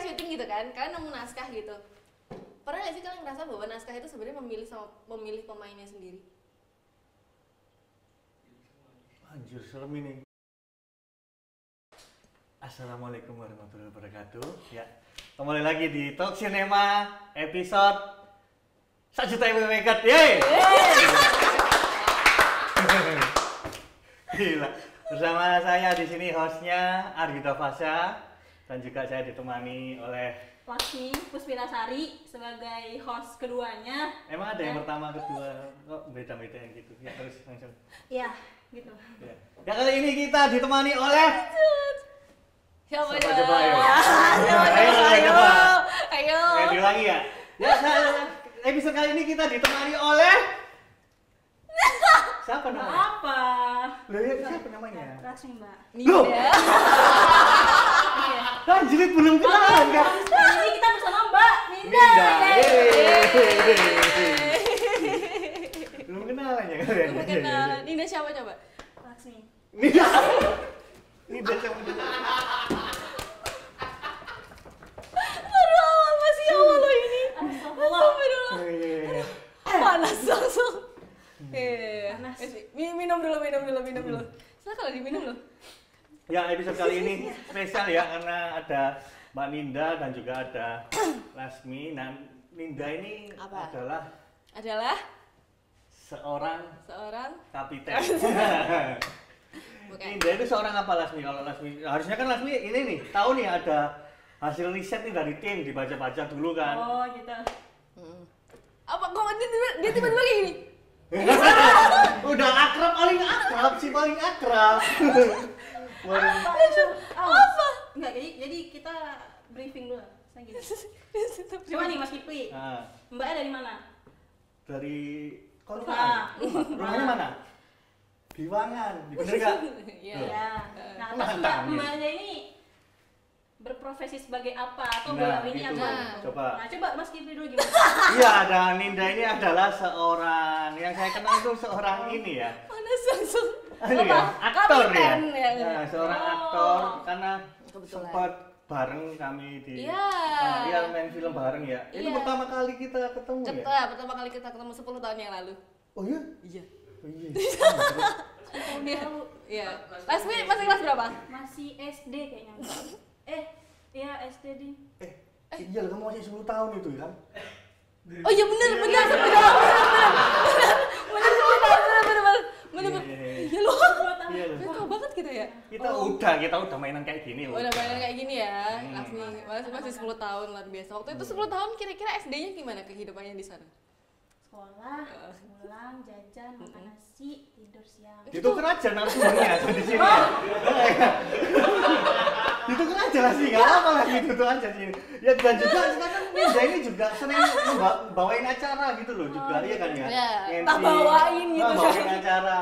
syuting gitu kan, kalian nemu naskah gitu. Pernah nggak sih kalian ngerasa bahwa naskah itu sebenarnya memilih pemainnya sendiri? Anjir, serem ini. Assalamualaikum warahmatullahi wabarakatuh. Ya, kembali lagi di Talk Cinema episode 1 juta megawatt. Yeay! Gila. Bersama saya di sini hostnya Argita Fasha dan juga saya ditemani oleh Laksmi Puspinasari sebagai host keduanya. Emang ada yang pertama, kedua, kok beda-beda yang gitu? Ya terus langsung. Iya, gitu. Ya. Ya kali ini kita ditemani oleh Siapa coba ayo. Ayo. Diulangi ya. Ya, episode kali ini kita ditemani oleh siapa namanya? Apa? Loh ya, siapa namanya? Laksmi, Mbak. Loh. Ninda. Iya. Anjir, belum kenalan kan? Ini kita bersama Mbak Ninda. Belum kenalan ya kalian? Belum kenalan. Ninda siapa coba? Laksmi. Ninda siapa? Aduh, awal masih awal loh ini. Astagfirullah. Astagfirullah. Panas langsung. Panas. Minum dulu. Silakan kalau diminum loh. Ya, episode kali ini spesial ya karena ada Mbak Ninda dan juga ada Lasmi. Nah, Ninda ini Apa? adalah seorang kapiten. Bukan. Ninda itu seorang apa Lasmi? Kalau Lasmi harusnya kan Lasmi ini nih tahu nih ada hasil riset nih dari tim, dibaca-baca dulu kan. Oh, gitu. Apa kok dia tiba-tiba kayak gini? Udah paling akrab. Apa? Enggak, jadi kita briefing dulu. Saya gitu. Coba nih Mas Kipri. Nah, Mbaknya dari mana? dari Rumah. Rumahnya mana? Di Wangan, bener nggak? Iya. Ya. Nah, terus Mantap, Mbaknya ini berprofesi sebagai apa atau Nah, beliau ini itu. apa? Coba. Nah, coba Mas Kipri dulu gimana? Iya, dan Ninda ini adalah seorang yang saya kenal itu seorang ini ya. Panas langsung. Ya, aktor ya. Kapiten, ya. Nah, seorang aktor karena Kebetulan. sempat bareng kami di Iya. Iya, main film bareng ya. Itu Iya. pertama kali kita ketemu ya. Pertama kali kita ketemu 10 tahun yang lalu. Oh iya? Iya. Oh iya. Iya. Lasmi masih kelas berapa? Masih SD kayaknya. Iya SD di. Iya, kamu masih 10 tahun itu kan? Oh iya bener 10 tahun. Bener. Iya loh. Iya loh. Tahu banget kita ya. Kita udah mainan kayak gini loh. Udah mainan kayak gini ya. Lasmi masih 10 tahun luar biasa. Waktu itu 10 tahun kira-kira SD-nya gimana kehidupannya di sana? Sekolah, pulang, jajan, makan nasi, tidur siang. Itu kan aja narasumbernya di sini ya. Itu kan aja lah sih, nggak apa lah gitu tuh aja sih. Ya dan juga sekarang Ninda ini juga sering bawain acara gitu loh juga, iya kan ya? Ya, MC, tak bawain gitu. bawain acara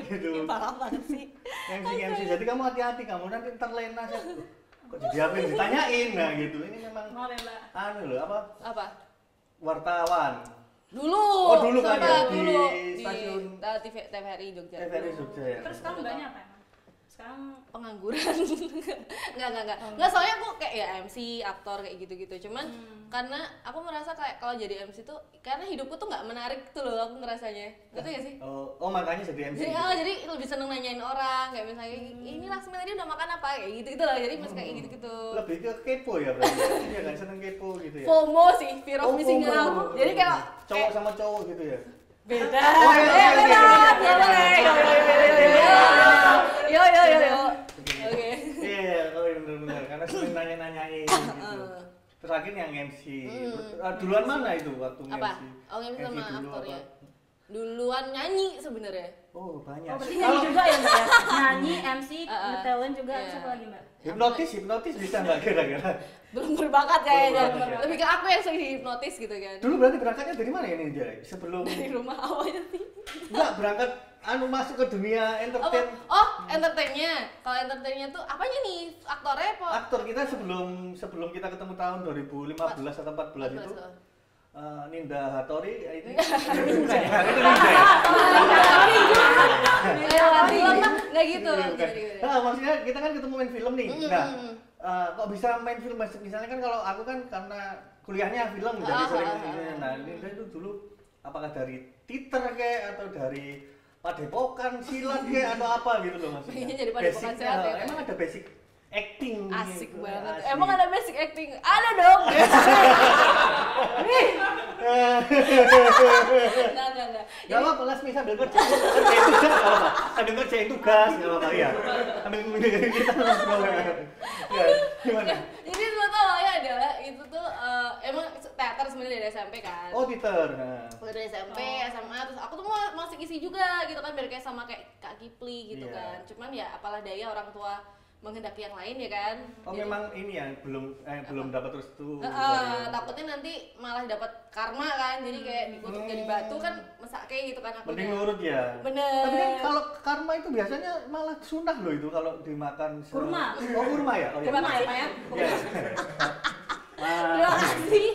gitu. Parah banget sih. MC, jadi kamu hati-hati kamu nanti terlena sih. Kok jadi apa yang ditanyain nah gitu. Ini memang Maaf ya, Mbak. anu loh apa? Apa? Wartawan. Dulu. Oh, dulu kan ya, Sempat di dulu stasiun TVRI Jogja. TVRI Jogja ya. Terus sekarang Mbaknya apa emang? Sekarang Pengangguran. Enggak, soalnya aku kayak ya MC, aktor kayak gitu-gitu. Cuman karena aku merasa kayak kalau jadi MC tuh karena hidupku tuh nggak menarik tuh loh aku ngerasanya. Gitu ya sih? Oh makanya jadi MC. Jadi lebih seneng nanyain orang kayak misalnya ini Lasmi tadi udah makan apa kayak gitu loh. Jadi mas kayak gitu. Lebih ke kepo ya berarti. Iya kan seneng kepo gitu ya. FOMO sih, fear of missing FOMO. out. Jadi kayak cowok sama cowok gitu ya. beda. Oh, iya, Beda. iya, Yo. Oke. Iya, kalau benar-benar karena sering nanya-nanyain gitu. Terus akhirnya yang MC. Duluan mana itu waktu Apa? MC? Oh, MC sama dulu aktornya. apa? Duluan nyanyi sebenarnya. Oh, banyak. Oh, berarti nyanyi juga ya, Mbak ya? Nyanyi, MC, nge-talent juga, Iya. terus apa lagi, Mbak? Hipnotis bisa nggak kira-kira? Belum berbakat kayaknya. Belum berbakat, ya. Lebih ke aku yang sering dihipnotis gitu kan. Dulu berarti berangkatnya dari mana ini Jay? Sebelum Dari rumah awalnya sih. enggak berangkat masuk ke dunia entertain. Oh, entertainnya. Kalau entertainnya tuh apanya nih? Aktornya apa? Aktor kita sebelum kita ketemu tahun 2015 atau 14 itu Ninda Hattori ini bukan ya, itu Ninda ya? Nggak gitu. Nah, maksudnya kita kan ketemu main film nih. Nah, kok bisa main film? Misalnya kan kalau aku kan karena kuliahnya film jadi sering gitu. Nah ini itu dulu apakah dari teater kayak atau dari Padepokan silat kayak atau apa gitu loh maksudnya? Pengennya jadi Padepokan silat ya? Emang ada basic acting? Asik gitu. banget. Asik. Emang ada basic acting? Ada dong. Enggak. Gak apa-apa, Lasmi sambil kerja. Kerjain tugas gak apa-apa. Sambil kerjain tugas gak apa-apa ya. Sambil kita ngobrol. Ya, gimana? Jadi sebetulnya awalnya adalah itu tuh emang teater sebenarnya dari SMP kan. Oh, teater. Nah. Dari SMP, SMA, terus aku tuh mau masuk isi juga gitu kan, biar kayak sama kayak Kak Kipli gitu Iya. kan. Cuman ya apalah daya orang tua menghendaki yang lain ya kan. Oh, Jadi, memang ini ya belum dapat restu. takutnya nanti malah dapat karma kan, jadi kayak dikutuk jadi batu kan mesak kayak gitu kan aku. Mending nurut ya. Bener. Tapi kan kalau karma itu biasanya malah sunnah loh itu kalau dimakan. Kurma. Oh, kurma ya. Oh, Terima kasih. Apa ya? Ya. Terima kasih.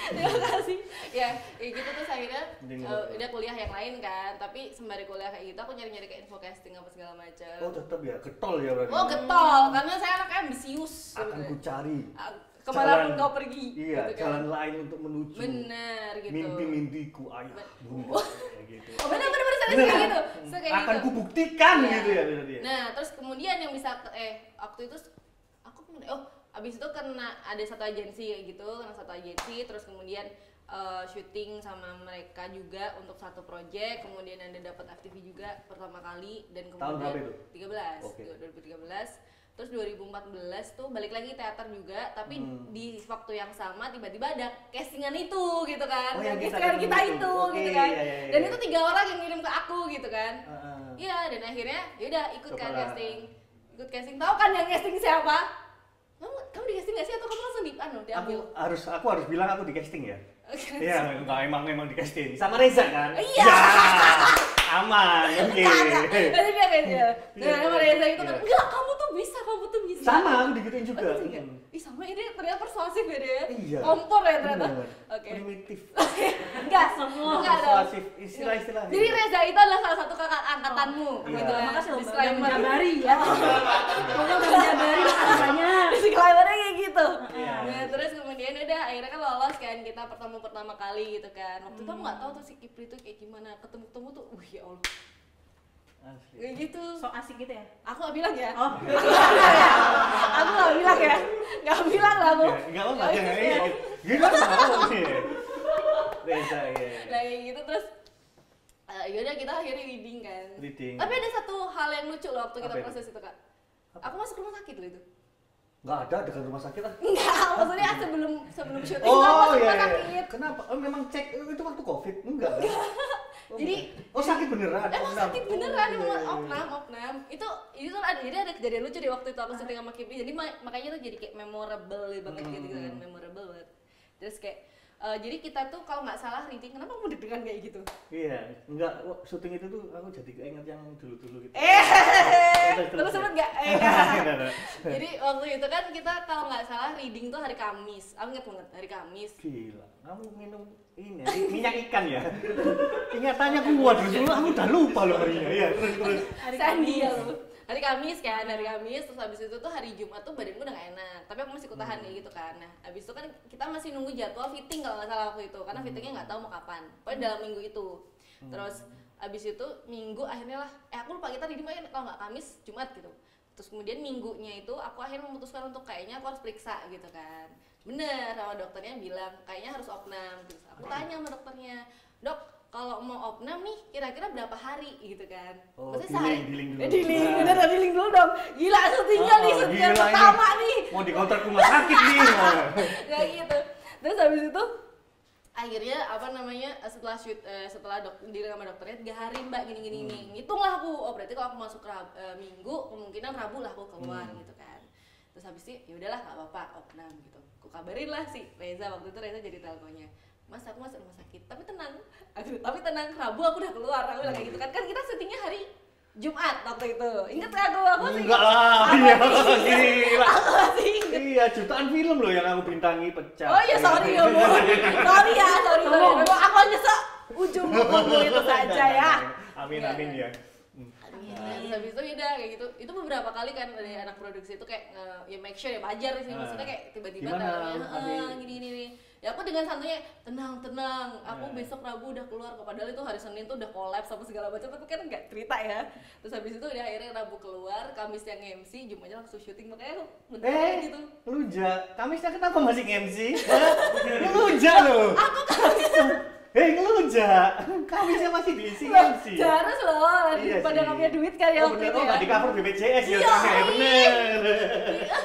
Terima kasih. Ya, kayak gitu terus akhirnya Mending nurut. udah kuliah yang lain kan, tapi sembari kuliah kayak gitu aku nyari-nyari kayak info casting apa segala macam. Oh, tetap ya, getol ya berarti. Oh, getol, karena saya anaknya ambisius. Akan ku cari. Kemanapun Jalan- kau pergi. Iya, gitu kan. jalan lain untuk menuju. Bener gitu. Mimpi-mimpiku ayah bunda kayak gitu. Oh, bener saya Bener, kayak kan? gitu. Saya kayak Akan gitu. kubuktikan Iya. gitu ya berarti. ya? Nah, terus kemudian yang bisa waktu itu aku abis itu kena ada satu agensi kayak gitu, terus kemudian syuting sama mereka juga untuk satu project, kemudian ada dapat FTV juga pertama kali dan kemudian Tahun berapa itu? 13, Oke. 2013. Terus 2014 tuh balik lagi teater juga, tapi di waktu yang sama tiba-tiba ada castingan itu gitu kan. Oh, yang kita Castingan kita ketemu itu itu. gitu Oke, kan. iya, iya, iya. Dan itu 3 orang yang ngirim ke aku gitu kan. Heeh. Iya, dan akhirnya yaudah ikut kan Cobalah. casting. Ikut casting. Tahu kan yang casting siapa? Kamu di casting gak sih atau kamu langsung diambil? Aku harus bilang aku di casting ya. Oke. Iya, enggak emang di casting. Sama Reza kan? Iya. Ya, aman. Oke. Tadi dia kayak dia. Nah, Iya, sama Reza itu kan, iya. enggak, kamu tuh bisa. Sama, aku digituin juga. Oh, gitu ya? Ih, sama ini ternyata persuasif ya dia. Iya. Kompor ya ternyata. Bener. Oke. Primitif. Enggak, Semua enggak dong. Persuasif istilah-istilah. Jadi Reza itu adalah salah satu kakak angkatanmu Iya. gitu ya. Makasih loh, udah Disclaimer. menjabari ya. Pokoknya udah menjabari rasanya. Disclaimernya kayak gitu. Iya. Nah, terus kemudian udah akhirnya kan lolos kan, kita pertama kali gitu kan. Waktu itu aku nggak tahu tuh si Kipri tuh kayak gimana. Ketemu tuh, ya Allah. Asli. Kayak gitu. So asik gitu ya. Aku nggak bilang ya. Oh. Aku nggak bilang ya. Nggak bilang lah aku. Enggak apa-apa, jangan iya. Gimana mau nih? Reza ya. Nah kayak gitu terus yaudah kita akhirnya reading kan. Reading. Tapi ada satu hal yang lucu loh waktu kita Apa itu? proses itu kak. Apa? Aku masuk rumah sakit loh itu. Enggak ada dekat rumah sakit ah. Enggak, maksudnya sebelum syuting aku Oh masuk iya, rumah iya. sakit. Kenapa? Oh, memang cek itu waktu Covid? Enggak. Oh, Jadi- oh sakit beneran. Emang Opnam. sakit beneran, Oh, emang iya, iya. opnam. Itu tuh ada, jadi ada kejadian lucu di waktu itu aku syuting sama Kipri. Jadi makanya tuh jadi kayak memorable banget gitu kan, memorable banget. Terus kayak jadi kita tuh kalau nggak salah reading, kenapa aku deg-degan kayak gitu? Iya, enggak syuting itu tuh aku jadi keinget yang dulu-dulu gitu. Terus sempet nggak? Enggak. Jadi waktu itu kan kita kalau nggak salah reading tuh hari Kamis. Aku inget banget hari Kamis. Gila, kamu minum ini minyak ikan ya? Ingatannya kuat dulu, aku udah lupa loh harinya. Iya, terus. Sandy ya lu. Hari Kamis kan, hari Kamis, terus habis itu tuh hari Jumat tuh badanku udah gak enak, tapi aku masih kutahan kayak gitu kan. Nah, habis itu kan kita masih nunggu jadwal fitting kalau nggak salah waktu itu, karena fittingnya nggak tahu mau kapan, pokoknya dalam minggu itu. Terus habis itu Minggu akhirnya lah, aku lupa kita reading kalau nggak Kamis, Jumat gitu. Terus kemudian Minggunya itu aku akhirnya memutuskan untuk kayaknya aku harus periksa gitu kan. Bener, sama dokternya bilang kayaknya harus opnam. Terus aku tanya sama dokternya, dok, kalau mau opnam nih kira-kira berapa hari gitu kan? Oh, Maksudnya dealing dulu. dealing, Nah. bener dealing dulu dong. Gila syutingnya nih, syuting gila pertama ini. nih. Mau dikontrak rumah sakit nih. Kayak gitu. Terus habis itu akhirnya apa namanya setelah dealing sama dokternya 3 hari mbak gini nih. Ngitunglah aku, oh berarti kalau aku masuk Minggu kemungkinan Rabu lah aku keluar gitu kan. Terus habis itu ya udahlah nggak apa-apa opnam gitu. Aku kabarin lah si Reza, waktu itu Reza jadi teleponnya. Mas aku masuk rumah sakit, tapi tenang, Rabu aku udah keluar, aku bilang kayak gitu kan kita syutingnya hari Jumat waktu itu, inget gak aku sih Enggak lah, iya, gila. aku masih inget. Iya, jutaan film loh yang aku bintangi pecah. Oh iya sorry ya bu, sorry, memang aku hanya ujung buku itu saja ya. Amin ya. Terus habis itu udah kayak gitu. Itu beberapa kali kan dari anak produksi itu kayak ya make sure ya wajar sih, maksudnya kayak tiba-tiba dalamnya gini. Ya aku dengan santunya tenang, aku besok Rabu udah keluar kok, padahal itu hari Senin tuh udah kolaps apa segala macam, tapi kan nggak cerita ya. Terus habis itu udah akhirnya Rabu keluar, Kamis yang MC, Jumatnya langsung syuting, makanya aku gitu. Ngeluja, Kamisnya kenapa masih MC? Ngeluja loh. Aku Kamis. Ngeluja, Kamisnya masih diisi MC. Harus loh, pada nggak punya duit kan ya waktu itu ya. Nggak di cover BPJS ya, bener.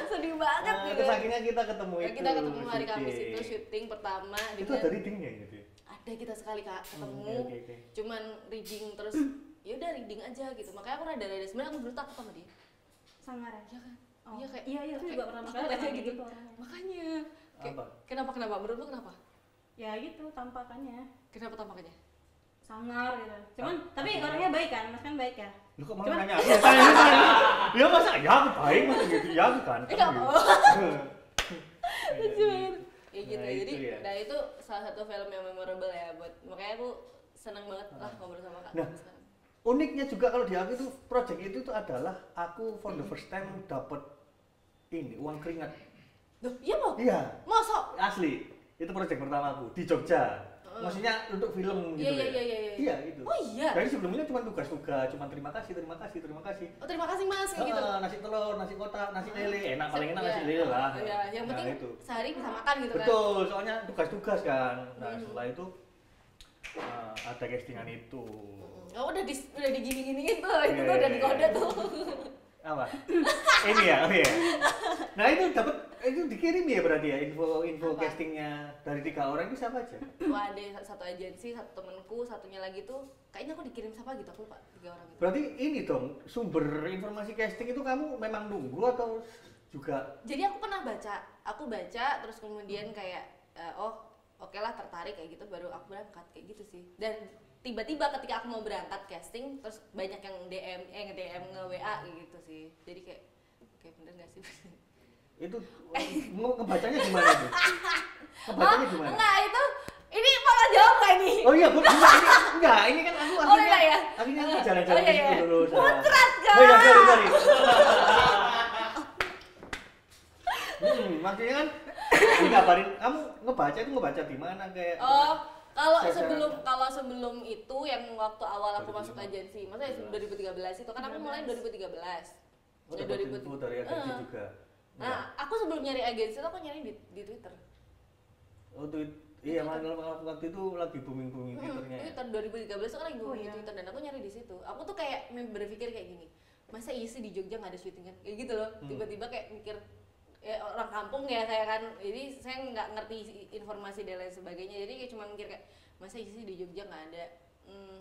Sedih banget gitu. Terus akhirnya kita ketemu itu. Kita ketemu hari Kamis itu syuting pertama. Itu ada readingnya gitu ya? Ada kita sekali Kak ketemu, cuman reading terus ya udah reading aja gitu. Makanya aku rada sebenarnya aku dulu takut sama dia. Sangar aja kan? Iya kayak iya aku juga pernah kali aja gitu orangnya. Makanya. Kenapa? Menurut lu kenapa? Ya gitu tampakannya. Kenapa tampakannya? Sangar gitu. Cuman tapi orangnya baik kan? Mas kan baik ya? Lu kok malah nanya? Ya masa ya aku baik masa gitu ya aku kan. Enggak apa. Lucu banget. Ya gitu. Jadi nah itu salah satu film yang memorable ya buat, makanya aku seneng banget lah ngobrol sama Kak. Nah, uniknya juga kalau di aku itu project itu tuh adalah aku for the first time dapat ini uang keringat. Loh, iya mau? Iya. Masa? Asli. Itu project pertama aku di Jogja. Maksudnya untuk film gitu ya. Iya, itu. Oh iya. Dari sebelumnya cuma tugas-tugas, cuma terima kasih. Oh, terima kasih Mas gitu. Nasi telur, nasi kotak, nasi lele, enak paling enak nasi lele lah. Iya, yang penting itu. Sehari bisa makan gitu kan. Betul, soalnya tugas-tugas kan. Nah, setelah itu ada castingan itu. Oh, udah digini-giniin tuh, itu tuh udah dikode tuh. Apa? Ini ya, oh iya. Nah itu dikirim ya berarti ya info castingnya dari 3 orang itu siapa aja? Wah, ada satu agensi, satu temenku, satunya lagi tuh kayaknya aku dikirim siapa gitu, aku lupa 3 orang itu. Berarti ini dong sumber informasi casting itu kamu memang nunggu atau juga? Jadi aku baca terus kemudian kayak oke lah tertarik kayak gitu, baru aku berangkat kayak gitu sih. Dan tiba-tiba ketika aku mau berangkat casting terus banyak yang nge-DM nge-WA gitu sih. Jadi kayak bener gak sih? Itu mau ngebacanya gimana tuh? Ngebacanya gimana? Enggak, ini malah jawab gak ini? Oh iya, ini kan aku akhirnya aku jalan-jalan gitu dulu. Muncrat kan? Oh iya, sorry. Maksudnya kan dikabarin kamu ngebaca di mana kayak? Kalau sebelum itu yang waktu awal aku masuk agensi, maksudnya 2013 itu kan aku mulai 2013. Oh, dapat info dari agensi juga. Nah, aku sebelum nyari agensi itu aku nyari di Twitter. Oh, iya, waktu itu lagi booming Twitternya. Twitter 2013 itu kan lagi booming Twitter dan aku nyari di situ. Aku tuh kayak berpikir kayak gini, masa iya sih di Jogja nggak ada syutingan? Kayak gitu loh. Tiba-tiba kayak mikir ya orang kampung ya saya kan, jadi saya nggak ngerti informasi dan lain sebagainya, jadi kayak cuma mikir kayak masa sih di Jogja nggak ada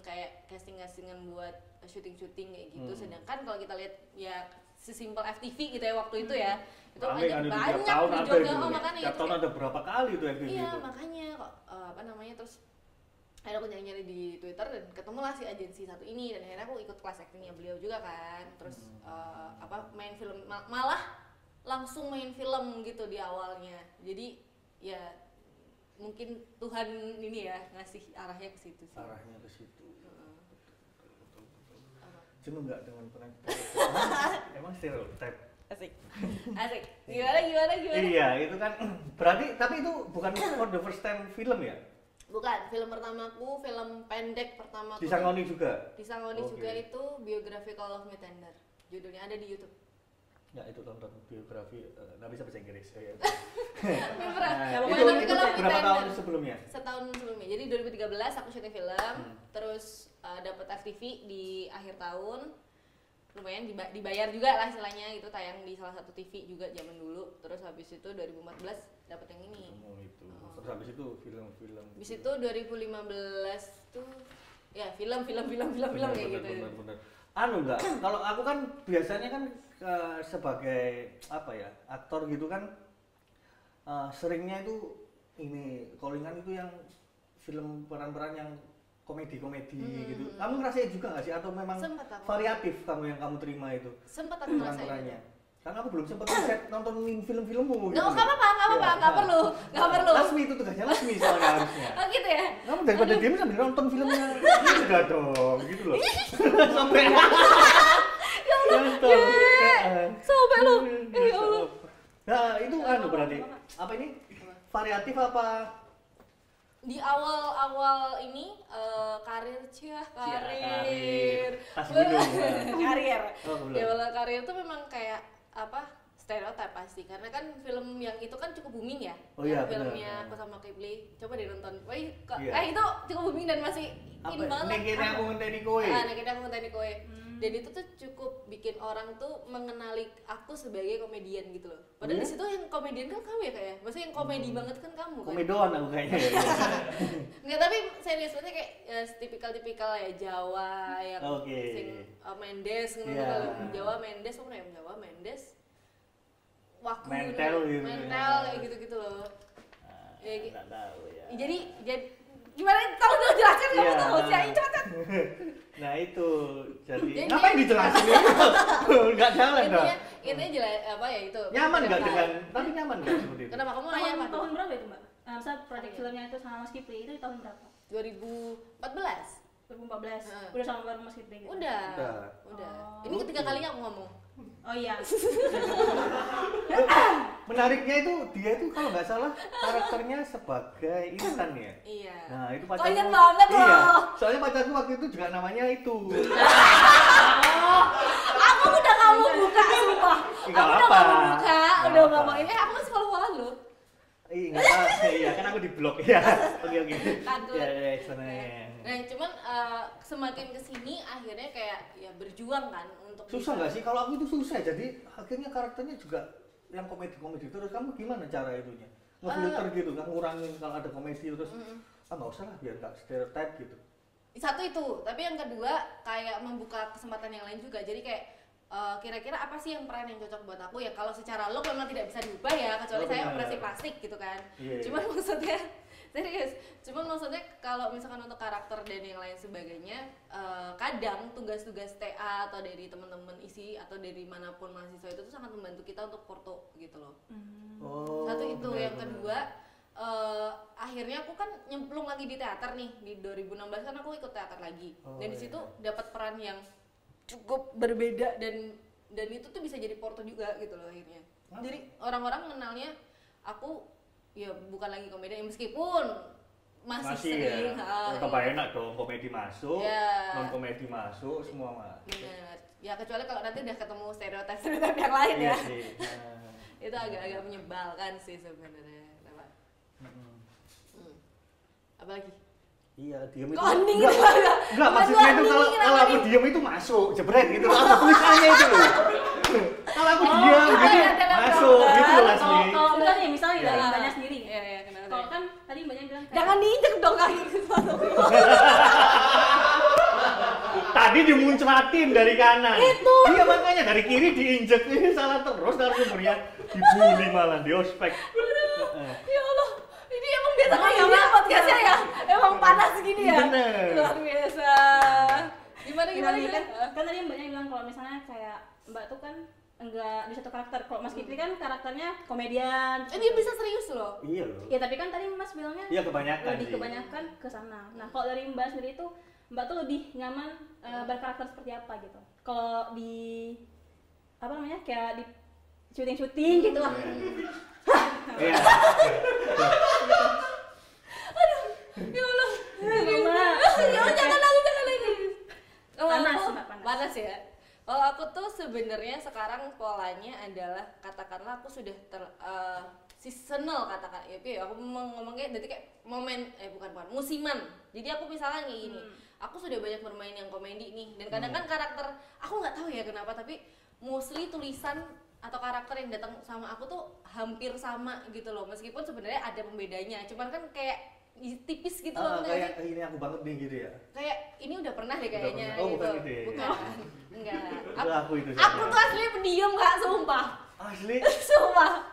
kayak castingan buat syuting kayak gitu. Sedangkan kalau kita lihat ya sesimpel FTV gitu ya waktu itu ya, itu rame aja kan banyak di Jogja. makanya tiap tahun ada berapa kali itu FTV iya, itu. makanya kok terus akhirnya aku nyari di Twitter dan ketemulah si agensi satu ini, dan akhirnya aku ikut kelas actingnya beliau juga kan. Terus main film, malah langsung main film gitu di awalnya. Jadi ya mungkin Tuhan ini ya ngasih arahnya ke situ sih. Arahnya ke situ. Jenuh nggak dengan penampilan? Emang stereotip. Asik. Gimana? Iya, itu kan berarti tapi itu bukan for the first time film ya? Bukan, film pertamaku, film pendek pertamaku. Di Sangoni juga? Di Sangoni juga, itu Biographical of Me Tender. Judulnya ada di YouTube. Ya itu nonton biografi, nggak bisa bahasa Inggris. Itu berapa tahun sebelumnya? Setahun sebelumnya. Jadi 2013 aku syuting film, terus dapat FTV di akhir tahun. Lumayan dibayar juga lah istilahnya, itu tayang di salah satu TV juga zaman dulu. Terus habis itu 2014 dapat yang ini. Oh itu. Terus habis itu film. Habis itu 2015 tuh ya film kayak gitu. Bener. Enggak, kalau aku kan biasanya kan sebagai aktor gitu kan seringnya itu ini callingan itu yang film peran-peran yang komedi gitu. Kamu ngerasain juga nggak sih atau memang variatif yang kamu terima itu? Sempat aku ngerasain itu. Karena aku belum sempat nontonin film-filmmu. Nggak apa-apa, nggak perlu. Lasmi itu tugasnya Lasmi soalnya harusnya. Oh gitu ya? Kamu daripada diem sambil nonton filmnya, sudah dong, gitu loh. Sampai Nonton. Sampai lu. Ya Allah. Nah, itu berarti apa ini? Variatif apa? Di awal ini karir. Tas gunung. Karir. Oh, belum. Di awal karir tuh memang kayak apa? Stereotip pasti, karena kan film yang itu kan cukup booming ya. Oh iya, filmnya benar. aku sama Kibli, coba deh nonton. Iya. Itu cukup booming dan masih in banget. Nekene aku ngenteni kowe. Nekene aku ngenteni kowe. Dan itu tuh cukup bikin orang tuh mengenali aku sebagai komedian gitu loh. Padahal di situ yang komedian kan kamu ya kayak, maksudnya yang komedi banget kan kamu kan. Komedoan aku kayaknya. Enggak, tapi serius maksudnya kayak tipikal-tipikal ya Jawa yang sing Mendes ngono kan. Jawa Mendes, apa namanya Jawa Mendes. Waku mental kayak gitu-gitu loh. Ya gitu. Enggak tahu ya. Jadi gimana tahu dong jelaskan kamu tahu sih cepat. Nah itu jadi ngapain dijelasin ini? Enggak jalan dong. Intinya jelas apa ya itu. Nyaman enggak dengan tapi nyaman enggak seperti itu? Kenapa kamu nanya apa? Tahun berapa itu, Mbak? Masa proyek filmnya itu sama Mas Kipli itu di tahun berapa? 2014. 2014. Udah sama bareng Mas Kipli gitu. Udah. Ini ketiga kalinya aku ngomong. Oh iya. Menariknya itu dia itu kalau nggak salah karakternya sebagai insan ya. Iya. Nah itu pacarku. Kau ingat banget loh. Iya. Soalnya pacarku waktu itu juga namanya itu. Aku udah kamu buka sumpah. Enggak Aku apa. udah kamu buka, udah ngomongin. Aku masih follow-followan loh. Enggak apa. Iya kan aku di blok ya. Oke. Takut. Ya sebenarnya. Nah cuman semakin kesini akhirnya kayak ya berjuang kan untuk susah nggak sih? Kalau aku itu susah, jadi akhirnya karakternya juga yang komedi terus. Kamu gimana cara itunya? Ngefilter gitu kan, ngurangin kalau ada komedi terus nggak usah lah biar nggak stereotip gitu. Satu itu, tapi yang kedua kayak membuka kesempatan yang lain juga. Jadi kayak kira-kira apa sih yang peran yang cocok buat aku ya? Kalau secara look memang tidak bisa diubah ya, kecuali saya operasi plastik gitu kan. Cuman maksudnya serius, cuman maksudnya kalau misalkan untuk karakter dan yang lain sebagainya, kadang tugas-tugas TA atau dari teman-teman isi atau dari manapun mahasiswa itu tuh sangat membantu kita untuk porto gitu loh. Satu itu, yang kedua akhirnya aku kan nyemplung lagi di teater nih di 2016 kan aku ikut teater lagi dan di situ dapat peran yang cukup berbeda dan itu tuh bisa jadi porto juga gitu loh akhirnya. Jadi orang-orang mengenalnya aku ya bukan lagi komedian meskipun masih sering ya. Tetap enak dong komedi masuk, non komedi masuk semua mah. Benar. Ya kecuali kalau nanti udah ketemu stereotip yang lain ya. Itu agak-agak menyebalkan sih sebenarnya. Kenapa? Apalagi? Iya, diam itu. Enggak, maksudnya itu kalau aku diam itu masuk, jebret gitu. Ada tulisannya itu loh. Kalau aku diam gitu masuk gitu lah sih. Kalau misalnya dari Mbaknya sendiri. Iya, kenapa? Kalau kan tadi Mbaknya bilang jangan diinjek dong kaki sesuatu. Tadi dimuncratin dari kanan. Itu. Iya makanya dari kiri diinjek ini salah terus dari kemudian dibully malah di ospek. Ya Allah. Ini emang biasa kayak gini podcastnya ya? Emang panas gini ya? Bener. Luar biasa. Gimana? Kan tadi Mbaknya bilang kalau misalnya kayak Mbak tuh kan enggak di satu karakter. Kalau Mas Kipli kan karakternya komedian. Dia bisa serius loh. Iya loh. Ya tapi kan tadi Mas bilangnya kebanyakan ke sana. Nah kalau dari Mbak sendiri itu Mbak tuh lebih nyaman berkarakter seperti apa gitu? Kalau di apa namanya kayak di syuting gitu lah. Iya. Aduh, ya Allah. Jangan lagi. Panas ya. Kalau aku tuh sebenarnya sekarang polanya adalah katakanlah aku sudah seasonal katakan ya aku ngomongnya berarti kayak bukan musiman. Jadi aku misalnya kayak gini, aku sudah banyak bermain yang komedi nih dan kadang kan karakter aku nggak tahu ya kenapa tapi mostly tulisan atau karakter yang datang sama aku tuh hampir sama gitu loh meskipun sebenarnya ada pembedanya cuman kan kayak tipis gitu loh kayak ini aku banget nih gitu ya kayak ini udah pernah deh kayaknya gitu. Bukan Ya. enggak aku tuh asli pendiam kak sumpah asli sumpah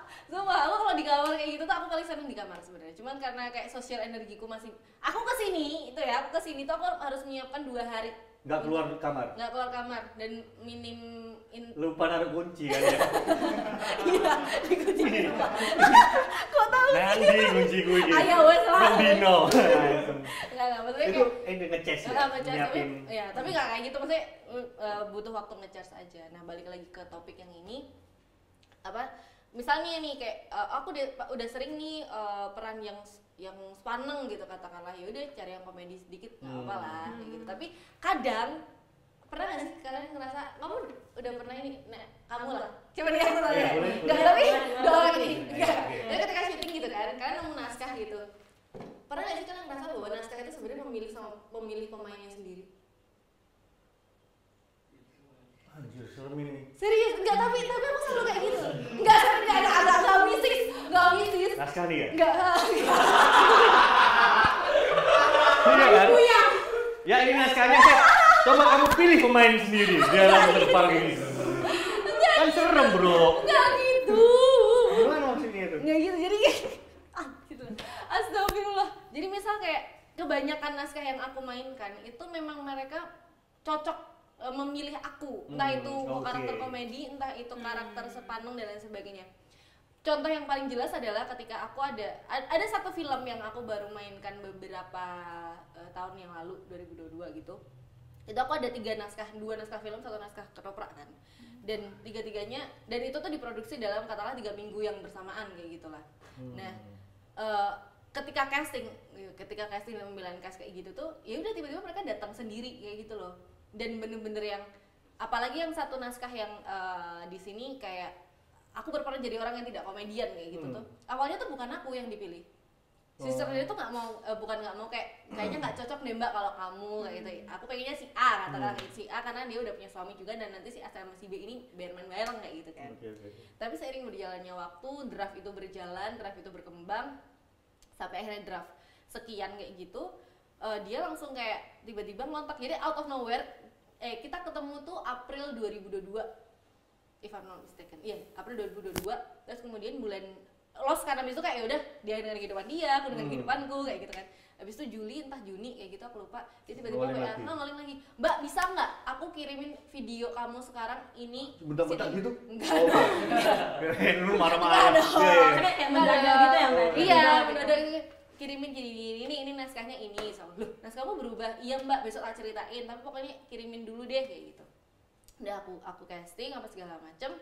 aku kalau di kamar kayak gitu tuh aku paling seneng di kamar sebenarnya cuman karena kayak sosial energiku masih aku kesini tuh aku harus menyiapkan 2 hari nggak keluar kamar dan lupa naruh kunci kan ya iya dikunci kok tahu nanti kunci gue gitu ayo wes lah Ngendino enggak maksudnya itu ngecas ya nyiapin ya tapi nggak kayak gitu maksudnya butuh waktu ngecharge aja. Nah balik lagi ke topik yang ini, misalnya nih kayak aku udah sering nih peran yang sepaneng gitu katakanlah, ya udah cari yang komedi sedikit nggak apa lah kayak gitu. Tapi kadang pernah nggak sih kalian ngerasa kamu udah pernah ini, nah kamu lah coba nih aku tanya nggak, tapi dua orang ini nggak, jadi ketika syuting gitu kan kalian nemu naskah gitu, pernah nggak sih kalian ngerasa bahwa naskah itu sebenarnya memilih pemainnya sendiri? Anjir, serem ini. Serius? Enggak, tapi aku selalu kayak gitu. Enggak misis. Naskah nih ya? Enggak. Iya kan? Ya ini naskahnya sih. Coba kamu pilih pemain sendiri dalam terpal ini. Kan serem bro. Enggak gitu. Gimana maksudnya itu? Enggak gitu, jadi gitu. Astagfirullah. Jadi misal kayak kebanyakan naskah yang aku mainkan itu memang mereka cocok memilih aku, entah itu karakter komedi, entah itu karakter sepaneng dan lain sebagainya. Contoh yang paling jelas adalah ketika aku ada satu film yang aku baru mainkan beberapa tahun yang lalu, 2022 gitu. Itu aku ada 2 naskah film, 1 naskah ketoprak kan. Dan tiga-tiganya, dan itu tuh diproduksi dalam katakanlah 3 minggu yang bersamaan kayak gitulah. Nah, ketika casting dan pemilihan cast kayak gitu tuh, ya udah tiba-tiba mereka datang sendiri kayak gitu loh. Dan bener-bener yang apalagi yang satu naskah yang di sini kayak aku berperan jadi orang yang tidak komedian kayak gitu tuh, awalnya tuh bukan aku yang dipilih, sisternya tuh nggak mau kayaknya nggak cocok deh mbak kalau kamu kayak gitu. Aku pengennya si A, katakanlah si A karena dia udah punya suami juga dan nanti si A sama si B ini biar main bareng kayak gitu kan. Tapi seiring berjalannya waktu, draft itu berkembang sampai akhirnya draft sekian kayak gitu. Dia langsung kayak tiba-tiba ngontak, jadi out of nowhere kita ketemu tuh April 2022 if I'm not mistaken, iya April 2022. Terus kemudian bulan lost karena itu kayak yaudah dia dengan kehidupan dia, aku dengan kehidupanku kayak gitu kan. Habis itu Juli entah Juni kayak gitu aku lupa, dia tiba-tiba kayak ngeling lagi, mbak bisa nggak aku kirimin video kamu sekarang ini bentar-bentar gitu? Enggak dong. Lu marah-marah. Kayak mendadak gitu ya mbak? Iya mendadak kirimin gini ini naskahnya ini, sama loh naskahmu berubah, iya mbak besok tak ceritain tapi pokoknya kirimin dulu deh kayak gitu. Udah aku casting apa segala macem,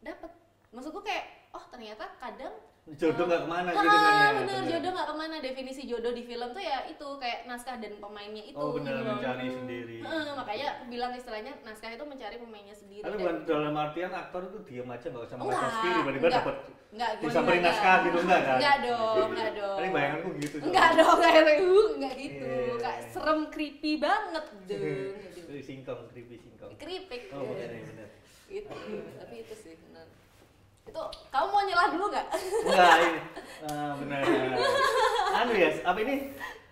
dapet. Maksudku kayak oh ternyata kadang jodoh nggak kemana gitu kan ya. Bener, jodoh nggak kemana. Definisi jodoh di film tuh ya itu kayak naskah dan pemainnya itu. Oh benar, mencari sendiri. Makanya aku bilang istilahnya naskah itu mencari pemainnya sendiri. Tapi bukan dalam artian aktor itu diam aja nggak usah mengajar sendiri, tiba-tiba dapat gitu, disamperin naskah gitu enggak kan? Enggak dong. Tadi bayanganku gitu. Enggak dong, enggak gitu. Kayak serem, creepy banget dong. Creepy singkong. Keripik. Oh benar. Gitu. Tapi itu sih benar. Itu kamu mau nyela dulu nggak? Enggak ini benar. Ya apa ini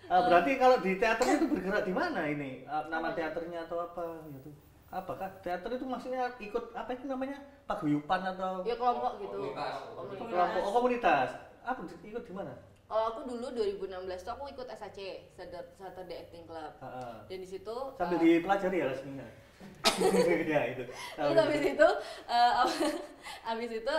berarti kalau di teater itu bergerak di mana ini, nama teaternya atau apa gitu? Apakah teater itu maksudnya ikut apa itu namanya paguyuban atau ya kelompok gitu, komunitas apa ikut di mana? Kalau aku dulu 2016 tuh aku ikut SAC, Saturday Acting Club. Dan di situ sambil dipelajari ya resminya. Ya itu. Terus habis itu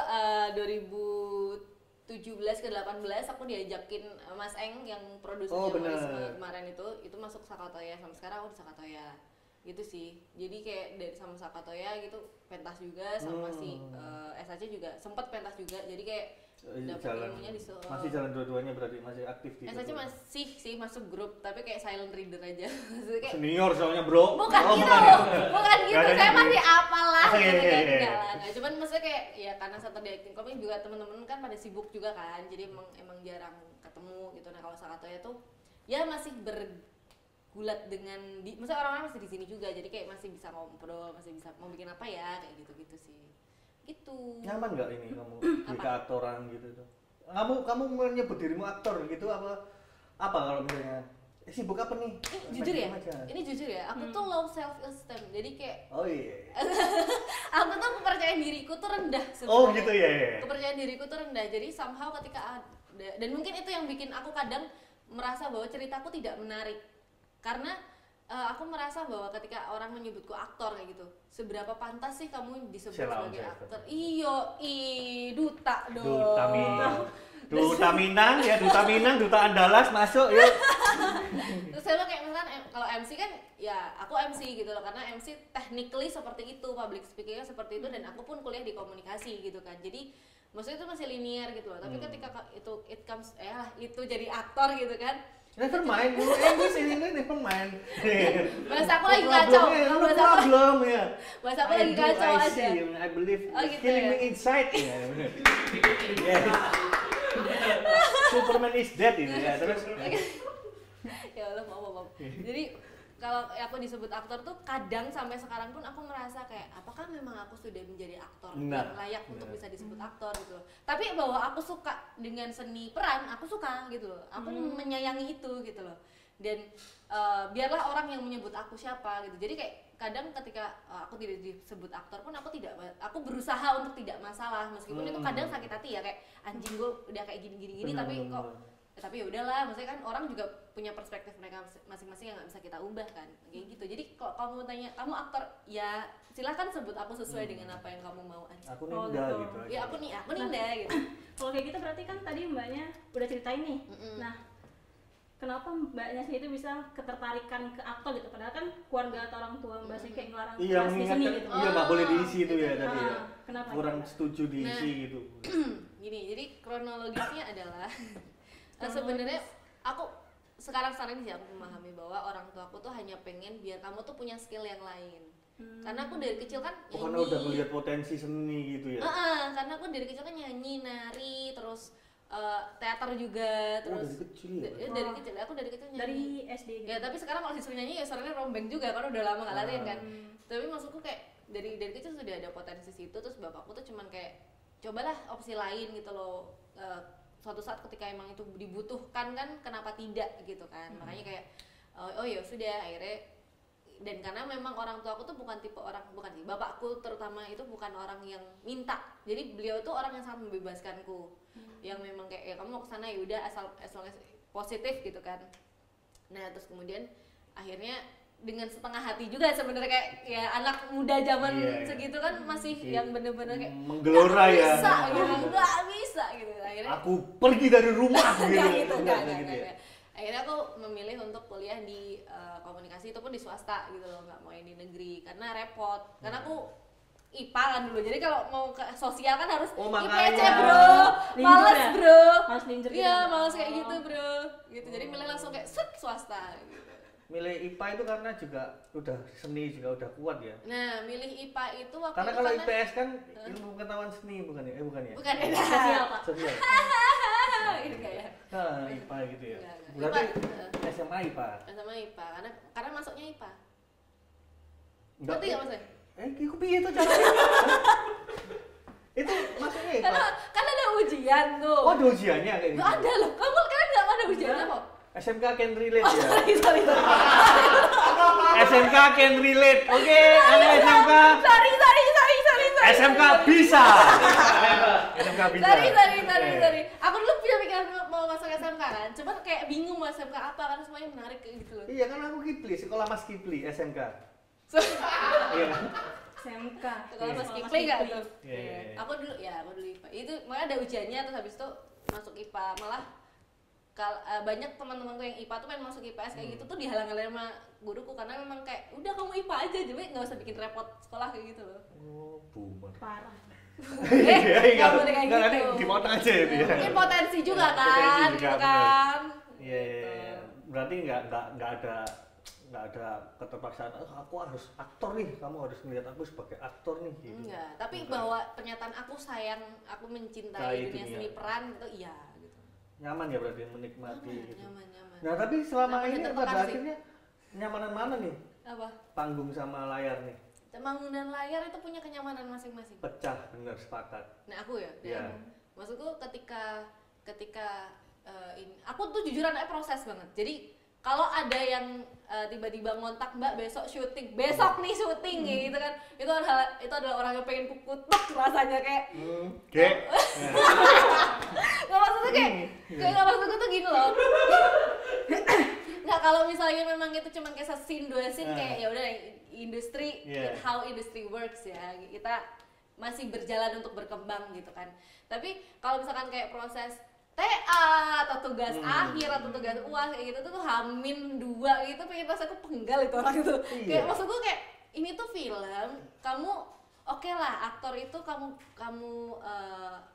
2017 ke 18 aku diajakin Mas Eng yang produsernya kemarin itu masuk Sakatoya, sampai sekarang aku di Sakatoya. Gitu sih. Jadi kayak dari sama Sakatoya gitu pentas juga sama si SAC juga sempat pentas juga. Jadi kayak dapat ilmunya di masih jalan dua-duanya, berarti masih aktif di SAC masih sih masuk grup tapi kayak silent reader aja. Kayak senior soalnya bro. Bukan gitu. Saya masih apalah gitu kan. Enggak lah. Cuman maksudnya kayak ya karena Saturday Acting Club juga teman-teman kan pada sibuk juga kan. Jadi emang jarang ketemu gitu. Nah, kalau Sakatoya tuh ya masih bergulat dengan maksudnya orang-orang masih di sini juga. Jadi kayak masih bisa ngobrol, masih bisa mau bikin apa ya kayak gitu-gitu sih. Gitu. Nyaman nggak ini kamu di keaktoran gitu tuh? Kamu menyebut dirimu aktor gitu apa kalau misalnya sibuk apa nih? Jujur ya? Ini jujur ya, aku tuh low self esteem. Jadi kayak oh iya. aku tuh kepercayaan diriku tuh rendah sebenarnya. Oh gitu ya. Kepercayaan diriku tuh rendah. Jadi somehow ketika ada, dan mungkin itu yang bikin aku kadang merasa bahwa ceritaku tidak menarik. Karena aku merasa bahwa ketika orang menyebutku aktor kayak gitu, seberapa pantas sih kamu disebut sebagai aktor? Duta dong. Duta Minang, Duta Andalas masuk yuk. Terus saya kayak misalkan kalau MC kan ya aku MC gitu loh, karena MC technically seperti itu, public speakingnya seperti itu, dan aku pun kuliah di komunikasi gitu kan, jadi maksudnya itu masih linear gitu loh. Tapi ketika itu jadi aktor gitu kan, never mind, English ini never mind. bahasa aku lagi kacau, bahasa aku lagi kacau aja. I believe gitu killing ya? me inside. Ya, bener. Yes. Superman is dead ini ya, terus. Ya Allah, maaf. Jadi kalau aku disebut aktor tuh kadang sampai sekarang pun aku merasa kayak apakah memang aku sudah menjadi aktor yang layak untuk bisa disebut aktor gitu loh. Tapi bahwa aku suka dengan seni peran, aku suka gitu loh. Aku menyayangi itu gitu loh. Dan biarlah orang yang menyebut aku siapa gitu. Jadi kayak kadang ketika aku tidak disebut aktor pun aku berusaha untuk tidak masalah, meskipun itu kadang sakit hati ya, kayak anjing gue udah kayak gini tapi kok tapi ya udahlah, maksudnya kan orang juga punya perspektif mereka masing-masing yang nggak bisa kita ubah kan, kayak gitu. Jadi kalau kamu tanya kamu aktor, ya silahkan sebut aku sesuai dengan apa yang kamu mau aja. Aku Ninda gitu. Ya aku Ninda gitu. Kalau kayak gitu berarti kan tadi mbaknya udah ceritain nih. Nah, kenapa mbaknya sih itu bisa ketertarikan ke aktor gitu? Padahal kan keluarga atau orang tua mbak sih kayak ngelarang kelas di seni gitu. Iya, nggak boleh diisi itu ya tadi ya. Kenapa? Kurang setuju diisi gitu. Gini, jadi kronologisnya adalah sebenarnya aku sekarang ini aku memahami bahwa orang tua aku tuh hanya pengen biar kamu tuh punya skill yang lain. Karena aku dari kecil kan nyanyi. Karena udah melihat potensi seni gitu ya. Karena aku dari kecil kan nyanyi, nari, terus teater juga, terus dari kecil ya? Aku dari kecil nyanyi. Dari SD gitu. Ya, tapi sekarang kalau disuruh nyanyi ya suaranya rombeng juga karena udah lama nggak latihan kan. Tapi maksudku kayak dari kecil sudah ada potensi situ, terus bapakku tuh cuman kayak cobalah opsi lain gitu loh. Suatu saat ketika emang itu dibutuhkan kan, kenapa tidak gitu kan. Makanya kayak oh ya sudah, akhirnya. Dan karena memang orang tua aku tuh bukan bapakku terutama itu bukan orang yang minta, jadi beliau tuh orang yang sangat membebaskanku, yang memang kayak ya kamu mau kesana ya udah asal positif gitu kan. Nah terus kemudian akhirnya dengan setengah hati juga sebenarnya, kayak ya anak muda zaman segitu kan masih yang bener-bener kayak menggelora ya, nggak bisa gitu. Akhirnya aku pergi dari rumah gitu. Nggak. Akhirnya aku memilih untuk kuliah di komunikasi, itu pun di swasta gitu loh, nggak mau yang di negeri karena repot. Karena aku IPA kan dulu, jadi kalau mau ke sosial kan harus IPC bro, males ya? Bro, males linjer gitu. Iya males kayak gitu bro, gitu. Jadi milih langsung kayak swasta gitu. Milih IPA itu karena juga udah seni juga udah kuat ya. Nah, milih IPA itu waktu karena kalau IPS kan ilmu pengetahuan seni bukan ya? Bukan ya? Sosial Pak. Sosial. Ini kayak. Nah, IPA gitu ya. Berarti SMA IPA. SMA IPA karena masuknya IPA. Enggak. Ngerti enggak maksudnya? Iku piye itu caranya? Itu masuknya IPA. Kan ada ujian tuh. Oh, ada ujiannya kayak gitu. Ada loh. Kamu kan enggak ada ujiannya kok. SMK can relate ya. Sorry. SMK can relate. Oke, anak SMK. Sorry. SMK bisa. SMK bisa. Sorry. Aku dulu punya pikiran mau masuk SMK kan. Cuman kayak bingung mau SMK apa karena semuanya menarik kayak gitu loh. Iya kan aku Kipli, sekolah Mas Kipli SMK. Iya. SMK. Sekolah Mas Kipli enggak tuh? Iya. Aku dulu IPA. Itu makanya ada ujiannya, terus habis itu masuk IPA. Malah banyak teman-temanku yang IPA tuh pengen masuk IPS kayak gitu tuh dihalang-halangi sama guruku karena memang kayak udah kamu IPA aja, jadi nggak usah bikin repot sekolah kayak gitu loh. Oh, boomer. Parah. Nggak boleh kayak gitu. Dipotong aja itu ya. Mungkin potensi juga kan, gitu kan. Iya. Berarti nggak ada keterpaksaan. Aku harus aktor nih, kamu harus melihat aku sebagai aktor nih. Gitu. Enggak. Tapi bahwa pernyataan aku sayang, aku mencintai dunia seni peran itu iya. Nyaman ya berarti menikmati gitu. Nyaman. Nah tapi selama ini pada akhirnya nyamanan mana nih? Apa? Panggung sama layar nih. Panggung dan layar itu punya kenyamanan masing-masing. Pecah, bener, sepakat. Nah aku ya. Iya. Maksudku ketika ini, aku tuh jujur anaknya proses banget. Jadi kalau ada yang tiba-tiba ngontak Mbak besok syuting, besok nih syuting gitu kan, itu adalah orang yang pengen kukutuk rasanya kayak. Nggak maksudnya kayak maksudku tuh gini loh. Nggak, kalau misalnya memang itu cuma kayak scene 2 scene kayak ya udah industri, how industry works ya, kita masih berjalan untuk berkembang gitu kan. Tapi kalau misalkan kayak proses TA atau tugas akhir atau tugas UAS kayak gitu tuh H-2 gitu pengen pas aku penggal itu orang itu. Kayak maksud gue kayak ini tuh film, kamu oke lah aktor itu kamu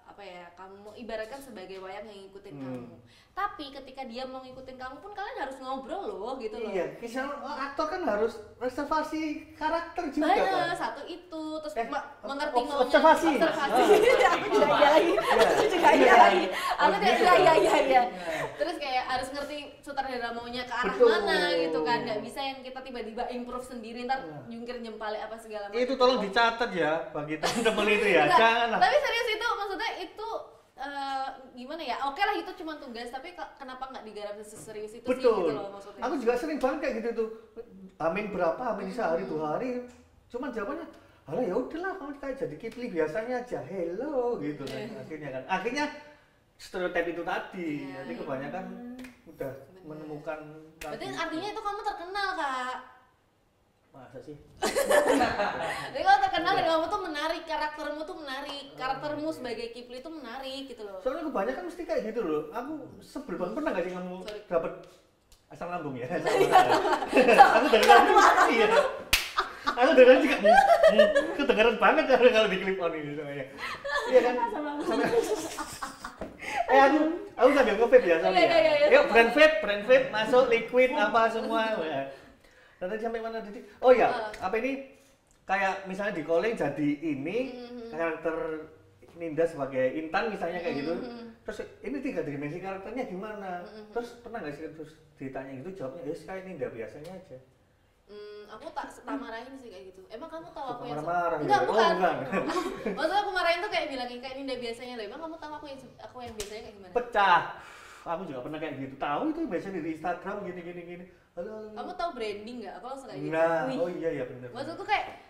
apa ya, kamu ibaratkan sebagai wayang yang ngikutin kamu. Tapi ketika dia mau ngikutin kamu pun kalian harus ngobrol loh gitu loh. Iya, misal aktor kan harus reservasi karakter juga kan. kan. Satu itu terus mengerti maunya. Observasi. Aku juga iya lagi. Aku juga iya lagi. Aku juga iya. Terus kayak harus ngerti sutradara maunya ke arah mana gitu kan. Nggak bisa yang kita tiba-tiba improve sendiri ntar jungkir jempalik apa segala macam. Itu tolong dicatat ya bagi teman-teman itu ya. Jangan. Tapi serius itu maksudnya itu gimana ya? Oke lah itu cuma tugas, tapi kenapa nggak digarap seserius itu sih gitu loh maksudnya. Aku juga sering banget kayak gitu tuh. Amin berapa? Amin sehari 2 hari. Cuman jawabannya, "Alah ya udahlah, kamu kayak jadi Kipli biasanya aja. Hello gitu kan." Akhirnya kan. Akhirnya stereotip itu tadi. Jadi kebanyakan udah menemukan. Berarti artinya itu kamu terkenal, Kak. Masa sih? Jadi kalau terkenal dari kamu tuh menarik, karaktermu tuh menarik, karaktermu sebagai Kipli tuh menarik gitu loh. Soalnya kebanyakan mesti kayak gitu loh. Aku sebel banget, pernah gak sih kamu dapet asam lambung ya? Aku dari tadi iya. Aku dari tadi juga kedengeran banget kalau di clip on ini soalnya. Iya kan? Aku sambil nge-vape ya soalnya. Yuk brand vape masuk liquid apa semua. Tadi sampai mana tadi? Oh ya, apa ini kayak misalnya di calling jadi ini karakter Ninda sebagai Intan misalnya kayak gitu. Terus ini 3 dimensi karakternya gimana? Terus pernah nggak sih terus ditanya gitu jawabnya ya kayak Ninda biasanya aja. Aku tak marahin sih kayak gitu. Emang kamu tahu aku yang marah-marah enggak, bukan. Maksudnya aku marahin tuh kayak bilangin kayak Ninda biasanya loh. Emang kamu tahu aku yang biasanya kayak gimana? Pecah. Aku juga pernah kayak gitu. Tahu itu biasanya di Instagram gini. Halo. Kamu tahu branding nggak? Aku langsung kayak gitu. Nah, oh iya benar. Maksudku kayak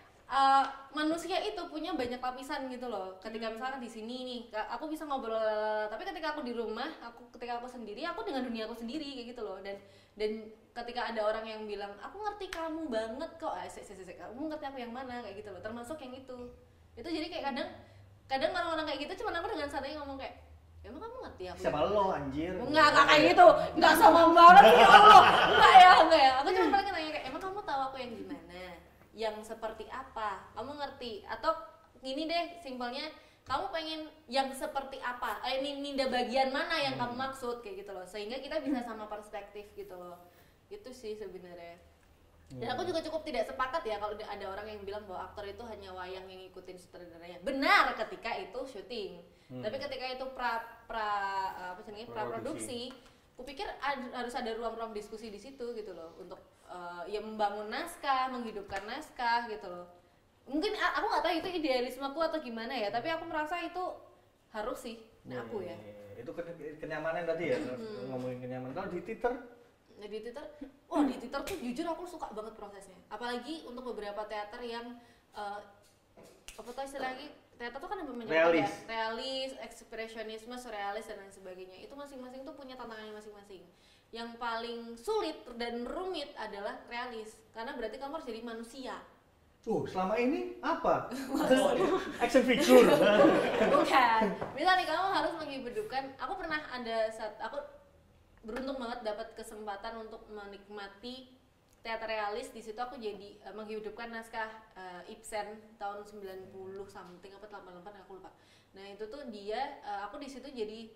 manusia itu punya banyak lapisan gitu loh. Ketika misalkan di sini nih, aku bisa ngobrol, tapi ketika aku di rumah, ketika aku sendiri, aku dengan dunia aku sendiri kayak gitu loh. Dan ketika ada orang yang bilang, aku ngerti kamu banget kok, kamu ngerti aku yang mana kayak gitu loh. Termasuk yang itu jadi kayak kadang orang-orang kayak gitu, cuman aku dengan santai ngomong kayak, emang kamu ngerti aku? Siapa lo anjir? Enggak kayak gitu, enggak sombong banget ya Allah. Enggak ya. Aku cuma paling nanya kayak, emang kamu tahu aku yang gimana? Yang seperti apa? Kamu ngerti? Atau gini deh, simpelnya kamu pengen yang seperti apa? Ini Ninda bagian mana yang kamu maksud kayak gitu loh. Sehingga kita bisa sama perspektif gitu loh. Itu sih sebenarnya. Dan aku juga cukup tidak sepakat ya kalau ada orang yang bilang bahwa aktor itu hanya wayang yang ngikutin sutradaranya. Benar ketika itu syuting. Tapi ketika itu pra-produksi, kupikir harus ada ruang-ruang diskusi di situ gitu loh untuk ya membangun naskah, menghidupkan naskah gitu loh. Mungkin aku nggak tahu itu idealismeku atau gimana ya, tapi aku merasa itu harus sih. Aku ya. Itu kenyamanan tadi ya, ngomongin kenyamanan. Kalau di Twitter di Twitter tuh jujur aku suka banget prosesnya. Apalagi untuk beberapa teater yang apa tuh istilahnya, teater tuh kan realis, ekspresionisme, surrealis dan lain sebagainya. Itu masing-masing tuh punya tantangannya masing-masing. Yang paling sulit dan rumit adalah realis, karena berarti kamu harus jadi manusia. Selama ini apa? Action figure. Bukan. Misalnya kamu harus menghidupkan. Aku pernah aku beruntung banget dapat kesempatan untuk menikmati teater realis. Di situ aku jadi menghidupkan naskah Ibsen tahun 90 something apa 88 aku lupa. Nah, itu tuh aku di situ jadi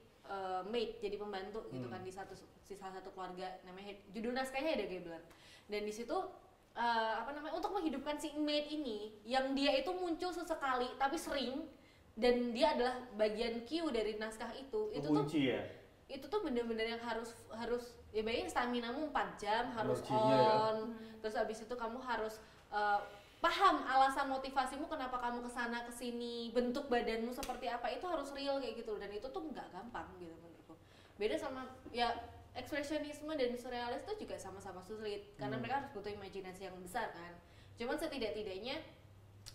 maid, jadi pembantu gitu kan di salah satu keluarga, namanya judul naskahnya Hedda Gabler. Dan di situ untuk menghidupkan si maid ini yang dia itu muncul sesekali tapi sering, dan dia adalah bagian Q dari naskah itu kunci ya? Itu tuh bener-bener yang harus ya bayangin staminamu 4 jam harus terus abis itu kamu harus paham alasan motivasimu kenapa kamu kesana kesini, bentuk badanmu seperti apa, itu harus real kayak gitu. Dan itu tuh nggak gampang gitu menurutku. Beda sama ya ekspresionisme dan surrealis itu juga sama-sama sulit karena mereka harus butuh imajinasi yang besar kan. Cuman setidak-tidaknya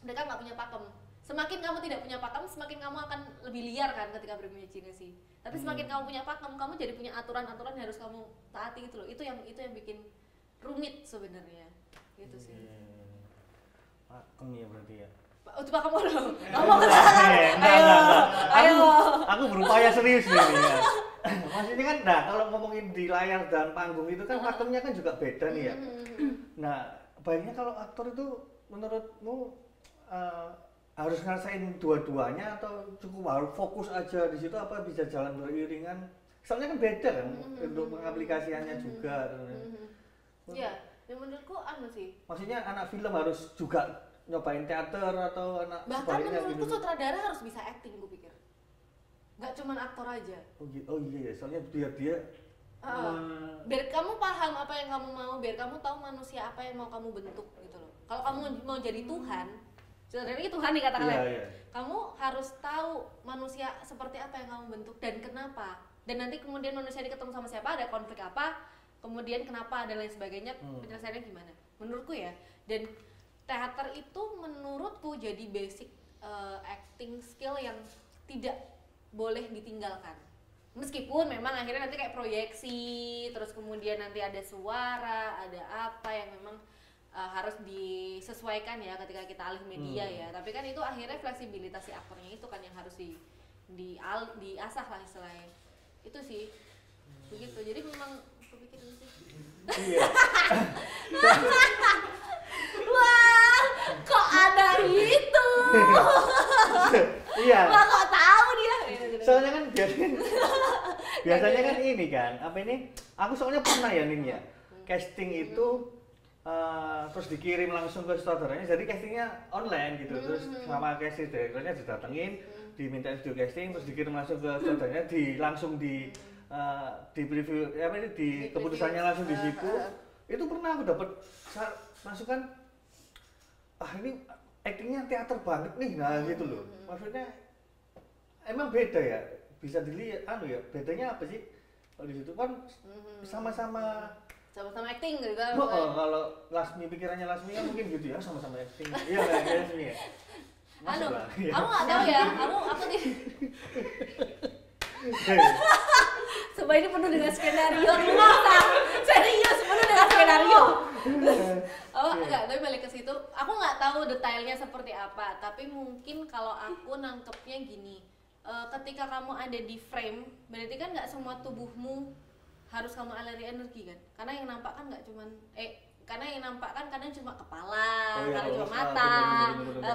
mereka nggak punya pakem. Semakin kamu tidak punya pakem, semakin kamu akan lebih liar kan ketika berimajinasi. Tapi semakin kamu punya pakem, kamu jadi punya aturan-aturan yang harus kamu taati gitu loh. Itu yang bikin rumit sebenarnya. Gitu sih. Pakem ya berarti ya. Untuk pakem dulu. Kamu ayo. Aku berupaya serius nih ya. Maksudnya kan, nah kalau ngomongin di layar dan panggung itu kan faktornya kan juga beda nih ya. Nah, baiknya kalau aktor itu menurutmu harus ngerasain dua-duanya atau cukup harus fokus aja di situ, apa bisa jalan beriringan? Soalnya kan beda kan untuk pengaplikasiannya juga. Iya, yang menurutku sih. Maksudnya anak film harus juga nyobain teater atau anak bahkan menurutku gitu. Sutradara harus bisa acting, gue pikir. Gak cuma aktor aja. Oh iya, soalnya dia biar kamu paham apa yang kamu mau, biar kamu tahu manusia apa yang mau kamu bentuk gitu loh. Kalau kamu mau jadi Tuhan, sebenarnya Tuhan nih katakanlah. Iya. Kamu harus tahu manusia seperti apa yang kamu bentuk dan kenapa. Dan nanti kemudian manusia ini ketemu sama siapa, ada konflik apa, kemudian kenapa dan lain sebagainya, penyelesaiannya gimana. Menurutku ya. Dan teater itu menurutku jadi basic acting skill yang tidak boleh ditinggalkan. Meskipun memang akhirnya nanti kayak proyeksi, terus kemudian nanti ada suara, ada apa yang memang harus disesuaikan ya ketika kita alih media ya. Tapi kan itu akhirnya fleksibilitas si aktornya itu kan yang harus diasah lah istilahnya. Itu sih. Begitu. Jadi memang kepikiran sih. Iya. Wah, kok ada itu? Iya. Wah, kok tahu dia? Soalnya kan biasanya kan ini kan, apa ini? Aku soalnya pernah ya Nin ya, casting itu terus dikirim langsung ke sutradaranya, jadi castingnya online gitu, terus sama casting directornya didatengin, diminta studio casting, terus dikirim langsung ke sutradaranya, langsung di preview, apa ini di keputusannya langsung di situ. Itu pernah aku dapat masukan, ini actingnya teater banget nih, nah gitu loh. Maksudnya emang beda ya, bisa dilihat, ya bedanya apa sih? Kalau di situ kan sama-sama acting gitu kan. Kalau Lasmi, pikirannya Lasmi kan mungkin gitu ya, sama-sama acting. Iya kayak Lasmi ya. Aku nggak tahu ya, aku nih. Sebab ini penuh dengan skenario, serius penuh dengan skenario. Enggak, tapi balik ke situ, aku nggak tahu detailnya seperti apa, tapi mungkin kalau aku nangkepnya gini, ketika kamu ada di frame, berarti kan nggak semua tubuhmu harus kamu aliri energi kan, karena yang nampak kan nggak cuman karena yang nampak kan kadang cuma kepala, kadang cuma mata,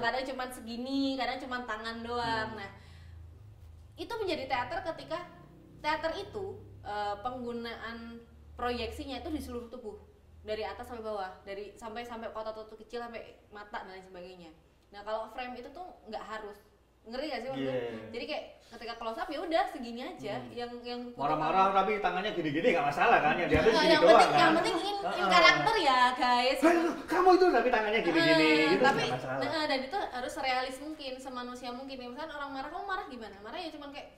kadang cuma segini, kadang cuma tangan doang. Nah, itu menjadi teater ketika teater itu penggunaan proyeksinya itu di seluruh tubuh, dari atas sampai bawah, dari sampai otot kecil sampai mata dan lain sebagainya. Nah, kalau frame itu tuh nggak harus, ngerti gak sih maksudnya? Jadi kayak ketika close up ya udah segini aja, yang marah-marah tapi tangannya gini-gini nggak masalah kan, yang diambil gini doang kan. Yang penting in karakter ya guys. Kamu itu tapi tangannya gini-gini gitu nggak masalah. Dan itu harus realistis mungkin, semanusia mungkin. Misalnya orang marah, kamu marah gimana? Marah ya cuman kayak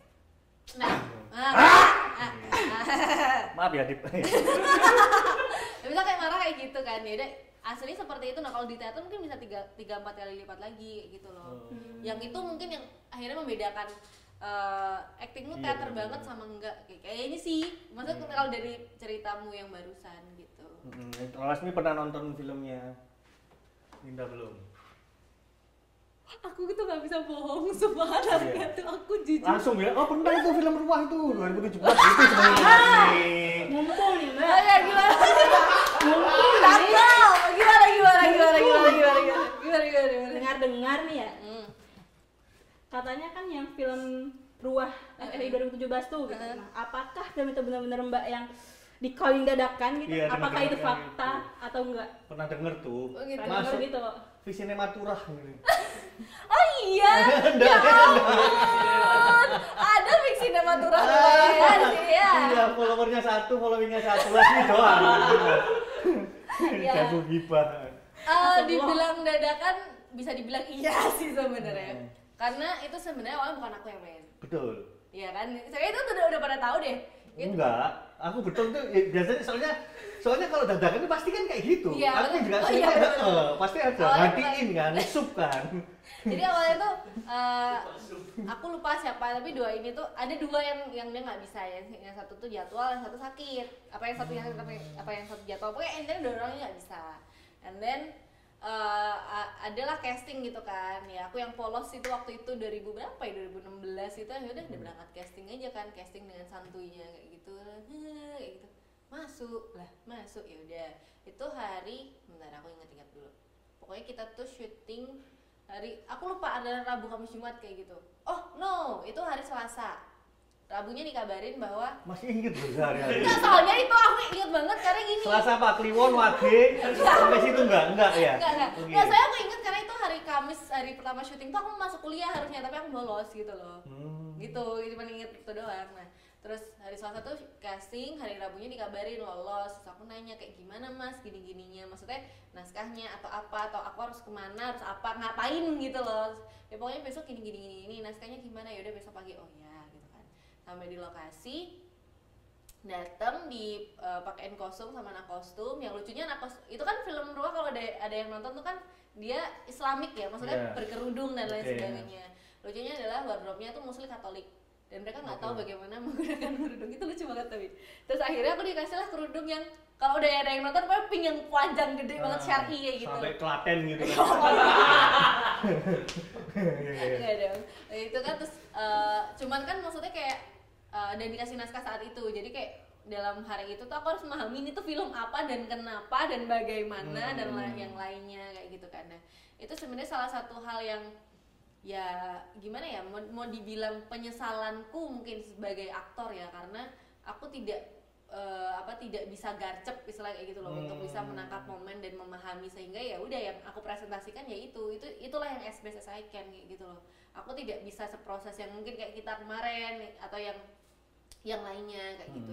maaf ya Dip. Ya bisa kayak marah kayak gitu kan, ya udah asli seperti itu. Nah kalau di teater mungkin bisa 3-4 kali lipat lagi gitu loh. Yang itu mungkin yang akhirnya membedakan acting lu teater banget sama enggak, kayaknya sih. Maksudnya kalau dari ceritamu yang barusan gitu. Lasmi pernah nonton filmnya Linda belum? Aku gitu nggak bisa bohong, sebenarnya tuh aku jujur. Langsung ya, pernah itu film Ruah itu 2017 itu sebenarnya. Mumpung nih Mbak. Ya gimana? Mumpung gimana? Dengar nih ya. Katanya kan yang film Ruah RRI 2017 tuh gitu. Nah, apakah film itu benar-benar Mbak yang di-calling dadakan gitu? Iya, apakah itu fakta atau enggak? Pernah denger tuh. Masuk gitu. Visinematurah gitu. Oh iya. Ya ampun. Ada Visinematurah ya sih ya. Iya, followernya 1, followingnya 1 Lasmi doang. Jago gibah. Dibilang dadakan bisa dibilang iya sih sebenarnya. Karena itu sebenarnya awalnya bukan aku yang main. Betul. Iya kan? Saya itu udah pada tahu deh. Gitu. Enggak, aku betul tuh biasanya soalnya kalau dadakan itu pasti kan kayak gitu. Iya, aku juga sering pasti ada gantiin kan, sup kan. Jadi awalnya tuh aku lupa siapa, tapi dua ini tuh ada dua yang dia nggak bisa ya. Yang satu tuh jadwal, yang satu sakit. Apa yang satu jadwal, pokoknya intinya dua orangnya nggak bisa. And then adalah casting gitu kan ya, aku yang polos itu waktu itu 2000 berapa ya, 2016 itu ya udah berangkat casting aja kan, casting dengan santuinya kayak gitu masuk ya udah. Itu hari, bentar aku ingat dulu, pokoknya kita tuh syuting hari, aku lupa ada Rabu Kamis Jumat kayak gitu. Oh no, itu hari Selasa. Rabunya dikabarin bahwa masih inget loh sehari-hari. Enggak, soalnya itu aku inget banget karena gini. Selasa apa? Kliwon, Wage, sampai situ enggak ya? Enggak, saya aku inget karena itu hari Kamis, hari pertama syuting tuh aku masuk kuliah harusnya, tapi aku bolos gitu loh. Gitu, cuma inget itu doang. Nah, terus hari Selasa tuh casting, hari Rabunya dikabarin lolos. Terus aku nanya kayak gimana mas, gini-gininya, maksudnya naskahnya atau apa, atau aku harus kemana, harus apa, ngapain gitu loh. Ya pokoknya besok gini, naskahnya gimana, ya udah besok pagi. Oh ya, gitu kan. Sampai di lokasi, datang di pakein kostum sama anak kostum. Yang lucunya anak kostum itu kan film Ruah, kalau ada yang nonton tuh kan dia Islamik ya, maksudnya berkerudung dan lain sebagainya. Lucunya adalah wardrobe-nya tuh Muslim Katolik dan mereka nggak tahu bagaimana menggunakan kerudung. Itu lucu banget tapi. Terus akhirnya aku dikasih lah kerudung yang kalau udah ada yang nonton pokoknya pink yang panjang gede banget syar'i kayak gitu. Sampai Klaten gitu kan. Enggak dong. Nah, itu kan terus cuman kan maksudnya kayak dan dikasih naskah saat itu. Jadi kayak dalam hari itu tuh aku harus memahami ini tuh film apa dan kenapa dan bagaimana dan yang lainnya kayak gitu kan. Nah, itu sebenarnya salah satu hal yang ya gimana ya, mau dibilang penyesalanku mungkin sebagai aktor ya, karena aku tidak tidak bisa garcep istilah kayak gitu loh, untuk bisa menangkap momen dan memahami, sehingga ya udah yang aku presentasikan ya itulah yang as best as I can kayak gitu loh. Aku tidak bisa seproses yang mungkin kayak kita kemarin atau yang lainnya kayak gitu,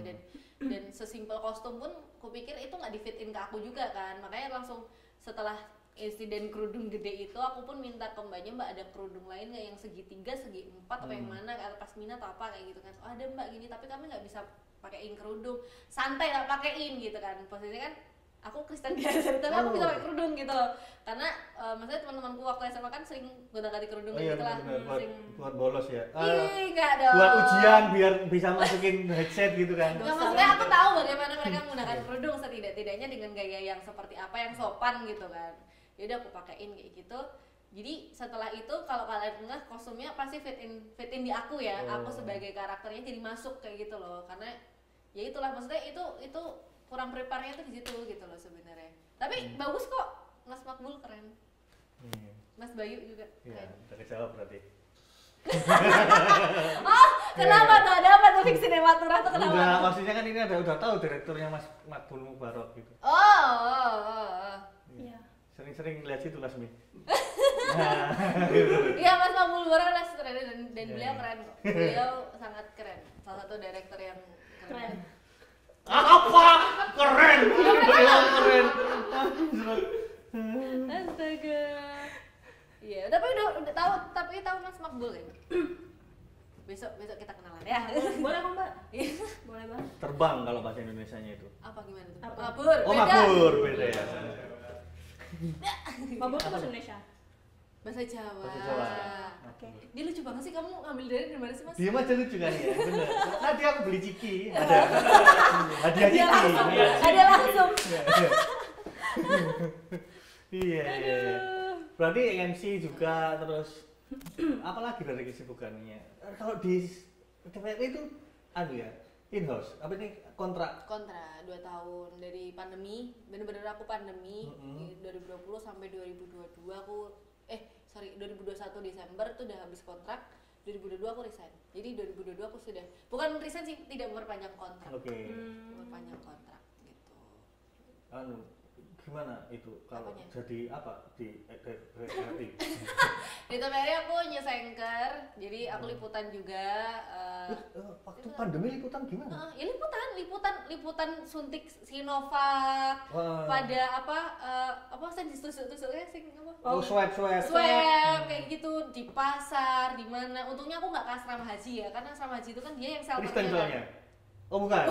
dan sesimpel kostum pun kupikir itu nggak di-fit-in ke aku juga kan, makanya langsung setelah insiden kerudung gede itu aku pun minta ke mbaknya, mbak ada kerudung lain nggak yang segi 3, segi 4 atau yang mana, atau pasmina atau apa kayak gitu kan. Oh ada mbak gini, tapi kami nggak bisa pakein kerudung, santai lah pakein gitu kan. Posisinya kan aku Kristen biasa tapi aku bisa pakai kerudung gitu loh, karena maksudnya teman-temanku waktu SMA kan sering gonta-ganti kerudung gitu lah, buat bolos ya. Enggak dong, buat ujian biar bisa masukin headset gitu kan. Nggak, maksudnya aku tahu bagaimana mereka menggunakan kerudung setidak-tidaknya dengan gaya yang seperti apa yang sopan gitu kan. Yaudah aku pakein kayak gitu. Jadi setelah itu kalau kalian enggak, kostumnya pasti fit in di aku ya. Aku sebagai karakternya jadi masuk kayak gitu loh. Karena ya itulah, maksudnya itu kurang prepare-nya tuh di situ gitu loh sebenarnya. Tapi bagus kok. Mas Makbul keren. Mas Bayu juga keren. Iya, udah kejawab berarti. Oh, kenapa tuh? Ada apa tuh fiksi Nematura tuh kenapa? Enggak, maksudnya kan ini udah tahu direkturnya Mas Makbul Mubarok gitu. Iya. Sering-sering lihat situ Lasmi. Iya, Mas Makbul Mubarok adalah sutradara dan beliau keren kok. Beliau sangat keren. Salah satu direktur yang keren. Apa? Keren. Beliau keren. Astaga. Iya, tapi tahu Mas Makbul ya. Besok kita kenalan ya. Boleh kok mbak? Boleh banget. Terbang kalau bahasa Indonesianya itu. Apa gimana tuh? Apa? Mabur. Oh, beda. mabur beda ya. Mabur itu bahasa Indonesia. Bahasa Jawa. Bahasa Jawa. Oke. Dia lucu banget sih, kamu ngambil dari mana sih Mas? Dia mah lucu kan ya, bener. Nanti aku beli ciki, ada hadiah ciki. Ada langsung. Iya. Berarti MC juga, terus apa lagi dari kesibukannya? Kalau di TVRI itu ya, in-house, apa ini kontrak 2 tahun dari pandemi, bener-bener aku pandemi 2020 sampai 2022 aku 2021 Desember tuh udah habis kontrak, 2022 aku resign. Jadi 2022 aku sudah bukan resign sih, tidak memperpanjang kontrak. Memperpanjang kontrak gitu. Gimana itu kalau apanya? Jadi apa di TVRI? Di TVRI aku nyesenker, jadi aku liputan juga. Waktu pandemi liputan gimana? Ya liputan suntik Sinovac pada apa sih ditusuk-tusuknya sing apa? Swab kayak gitu di pasar di mana. Untungnya aku nggak ke asrama haji ya, karena asrama haji itu kan dia yang Kristen shelternya soalnya. Oh bukan.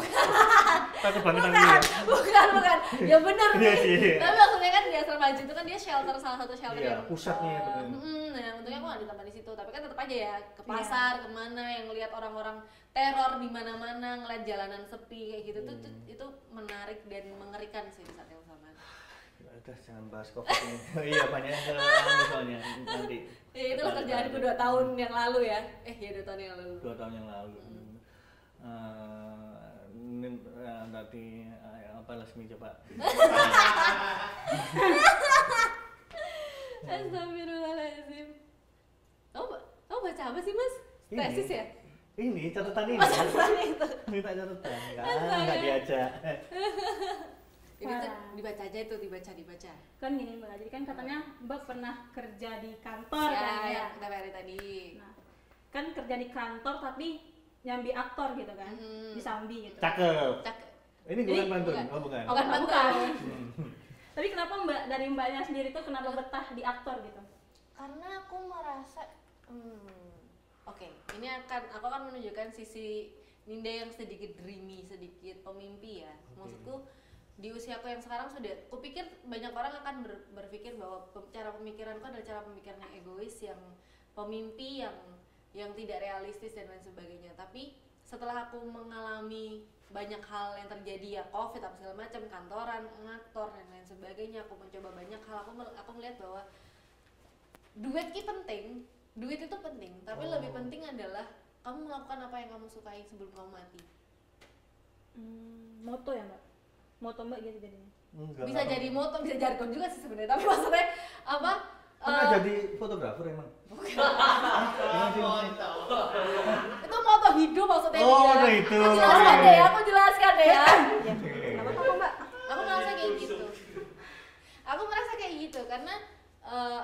Takut banget bukan. Ya benar. Iya. Tapi maksudnya kan di asrama haji itu kan dia shelter, salah satu shelter yang pusatnya benar. Nah, untungnya aku nggak ditambah di situ. Tapi kan tetap aja ya ke pasar kemana yang ngelihat orang-orang teror di mana-mana, ngeliat jalanan sepi kayak gitu tuh itu menarik dan mengerikan sih di saat yang sama. Udah udah jangan bahas COVID ini. Iya banyak yang kelamaan soalnya nanti. Itulah kerjaanku 2 tahun yang lalu ya. Ya 2 tahun yang lalu. 2 tahun yang lalu. Tadi apa Lasmi coba? Astagfirullahaladzim. Kamu baca apa sih Mas? Tesis ya? Ini catatan ini. Catatan itu. Minta catatan. Enggak diajak. Ini tuh dibaca aja itu, dibaca. Kan gini Mbak, jadi kan katanya Mbak pernah kerja di kantor ya, kan ya. Yang kita hari tadi. Nah, kan kerja di kantor tapi nyambi aktor gitu kan, di Sambi gitu. Cakep. Cakep. Ini bukan pantun, oh bukan. Bukan pantun. Tapi kenapa Mbak dari Mbaknya sendiri tuh kenapa betah di aktor gitu? Karena aku merasa oke, ini aku akan menunjukkan sisi Ninda yang sedikit dreamy, sedikit pemimpi ya. Maksudku di usiaku yang sekarang sudah, kupikir banyak orang akan berpikir bahwa cara pemikiranku adalah cara pemikiran yang egois, yang pemimpi, yang tidak realistis dan lain sebagainya. Tapi setelah aku mengalami banyak hal yang terjadi ya, COVID apa segala macam, kantoran, ngaktor dan lain sebagainya, aku mencoba banyak hal, aku melihat bahwa duit itu penting, duit itu penting, tapi lebih penting adalah kamu melakukan apa yang kamu sukai sebelum kamu mati. Moto ya Mbak? Moto Mbak gitu jadinya? Bisa jadi moto, bisa jargon juga sih sebenarnya, tapi maksudnya apa? Pernah jadi fotografer emang? Itu moto hidup maksudnya. Oh, itu. Aku jelaskan deh ya. Apa Mbak? Aku merasa kayak gitu. Aku merasa kayak gitu karena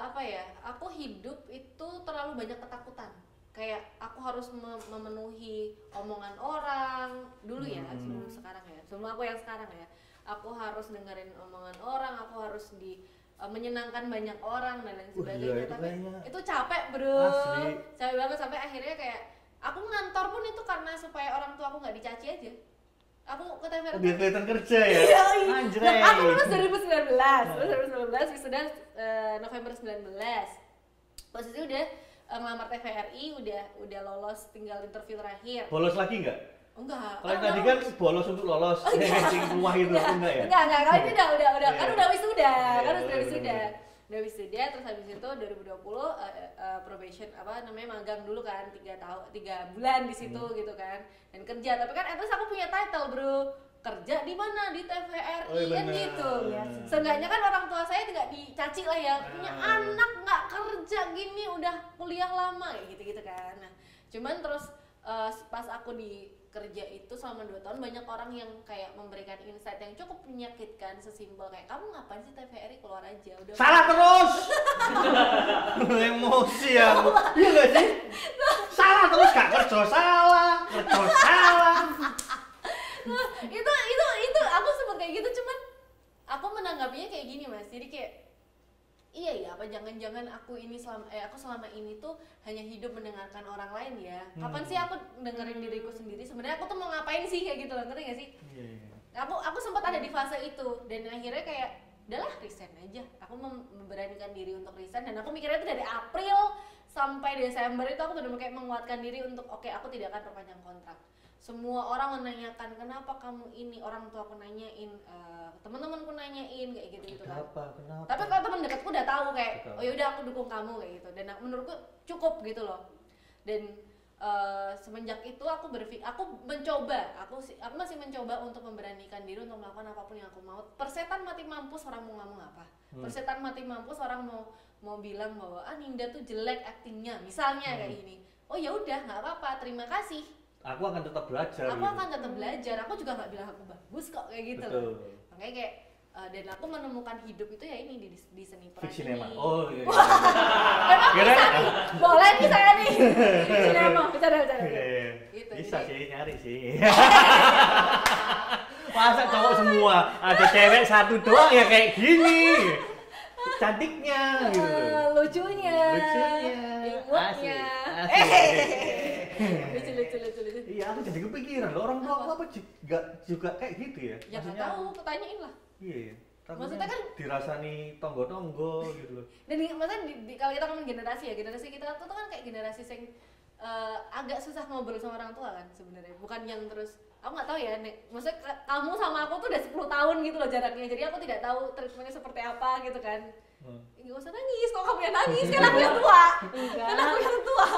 apa ya? Aku hidup itu terlalu banyak ketakutan. Kayak aku harus memenuhi omongan orang dulu ya, sebelum sekarang ya. Sebelum aku yang sekarang ya. Aku harus dengerin omongan orang, aku harus menyenangkan banyak orang dan lain sebagainya. Tapi itu capek bro, capek banget sampai akhirnya kayak aku ngantor pun itu karena supaya orang tua aku nggak dicaci aja. Aku ke TVRI biar kelihatan kerja ya. Anjray. Aku lulus 2019 wisuda November 19. Posisi udah ngelamar TVRI, udah lolos, tinggal interview terakhir. Bolos lagi nggak? Enggak. Kalau tadi kan bolos untuk lolos, keluar itu enggak ya? Enggak. Kalau ini udah kan udah wisuda, udah wisuda, terus habis itu 2020 probation magang dulu kan 3 bulan di situ gitu kan, dan kerja. Tapi kan terus aku punya title bro, kerja di mana, di TVRI kan gitu. Seenggaknya kan orang tua saya tidak dicaci lah ya, punya anak nggak kerja gini udah kuliah lama kayak gitu kan. Nah cuman terus pas aku di kerja itu selama 2 tahun, banyak orang yang kayak memberikan insight yang cukup menyakitkan, sesimpel kayak kamu ngapain sih TVRI, keluar aja udah. Salah terus. Emosi ya. Iya enggak sih? Salah terus, gak kerja salah. Itu aku sempat kayak gitu, cuman aku menanggapinya kayak gini Mas. Jadi kayak iya ya, apa jangan-jangan aku selama ini tuh hanya hidup mendengarkan orang lain ya. Kapan sih aku dengerin diriku sendiri? Sebenarnya aku tuh mau ngapain sih kayak gitu loh, ngerti gak sih? Aku sempat ada di fase itu, dan akhirnya kayak udahlah resign aja. Aku memberanikan diri untuk resign, dan aku mikirnya itu dari April sampai Desember itu aku benar-benar kayak menguatkan diri untuk oke, aku tidak akan perpanjang kontrak. Semua orang menanyakan kenapa kamu ini, orang tua aku nanyain, teman-temanku nanyain kayak gitu kan. Kenapa? Tapi kalau teman dekatku udah tahu kayak oh yaudah aku dukung kamu kayak gitu, dan menurutku cukup gitu loh. Dan semenjak itu aku masih mencoba untuk memberanikan diri untuk melakukan apapun yang aku mau. Persetan mati mampus orang mau ngomong apa, persetan mati mampus orang mau bilang bahwa Ninda tuh jelek aktingnya misalnya kayak gini. Oh ya udah nggak apa-apa, terima kasih. Aku akan tetap belajar. Aku juga nggak bilang aku bagus kok kayak gitu. Betul. Makanya kayak dan aku menemukan hidup itu ya ini di seni peran ini. Oh iya. Emang bisa nih? Boleh nih saya nih. Sinema, bercanda. Gitu. Bisa sih, nyari sih. Masa cowok semua, ada cewek satu doang ya kayak gini. Cantiknya gitu. Lucunya. Imutnya. Lucu. Iya, aku jadi kepikiran loh, orang tua aku apa juga kayak gitu ya? Ya nggak tahu, tanyain lah. Iya. Maksudnya kan dirasani tonggo-tonggo gitu loh. Dan maksudnya kalau kita ngomong generasi kita tuh kan kayak generasi yang agak susah ngobrol sama orang tua kan sebenarnya. Bukan yang terus aku nggak tahu ya, maksudnya kamu sama aku tuh udah 10 tahun gitu loh jaraknya, jadi aku tidak tahu treatmentnya seperti apa gitu kan. Nggak usah nangis, kok kamu yang nangis, kan aku yang tua, kan aku yang tua,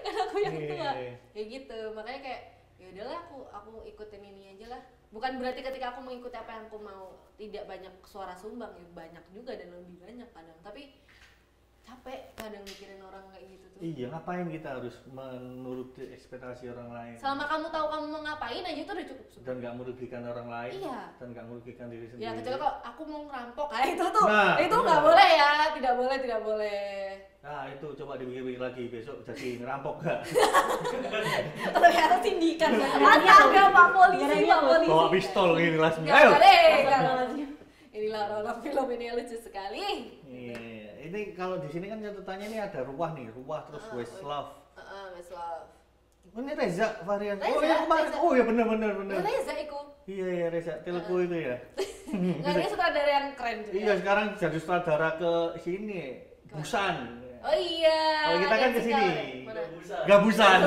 kan aku yang tua, kayak gitu. Makanya kayak ya udahlah aku ikutin ini aja lah. Bukan berarti ketika aku mengikuti apa yang aku mau tidak banyak suara sumbang, ya banyak juga dan lebih banyak kadang, tapi capek kadang mikirin orang kayak gitu tuh. Iya, ngapain kita harus menuruti ekspektasi orang lain? Selama kamu tahu kamu mau ngapain aja itu udah cukup. Dan nggak merugikan orang lain. Iya. Dan nggak merugikan diri sendiri. Ya kecuali kok aku mau ngerampok, itu tuh, itu nggak boleh ya, tidak boleh. Nah itu coba dipikir lagi besok jadi ngerampok nggak? Ternyata sindikan, ada Pak Polisi. Bawa pistol gini langsung. Ayo. Inilah orang film ini lucu sekali. Iya, ini kalau di sini kan catatannya ini ada ruah nih, terus Westlife. Westlife. Ini Reza varian. Reza, oh ya kemarin. Reza. Oh ya benar. Ya, Reza itu. Iya Reza Telco itu ya. Nggak, dia sutradara yang keren juga. Iya sekarang jadi sutradara ke sini, Busan. Oh iya. Kalau kita kan ke sini. Gak Busan.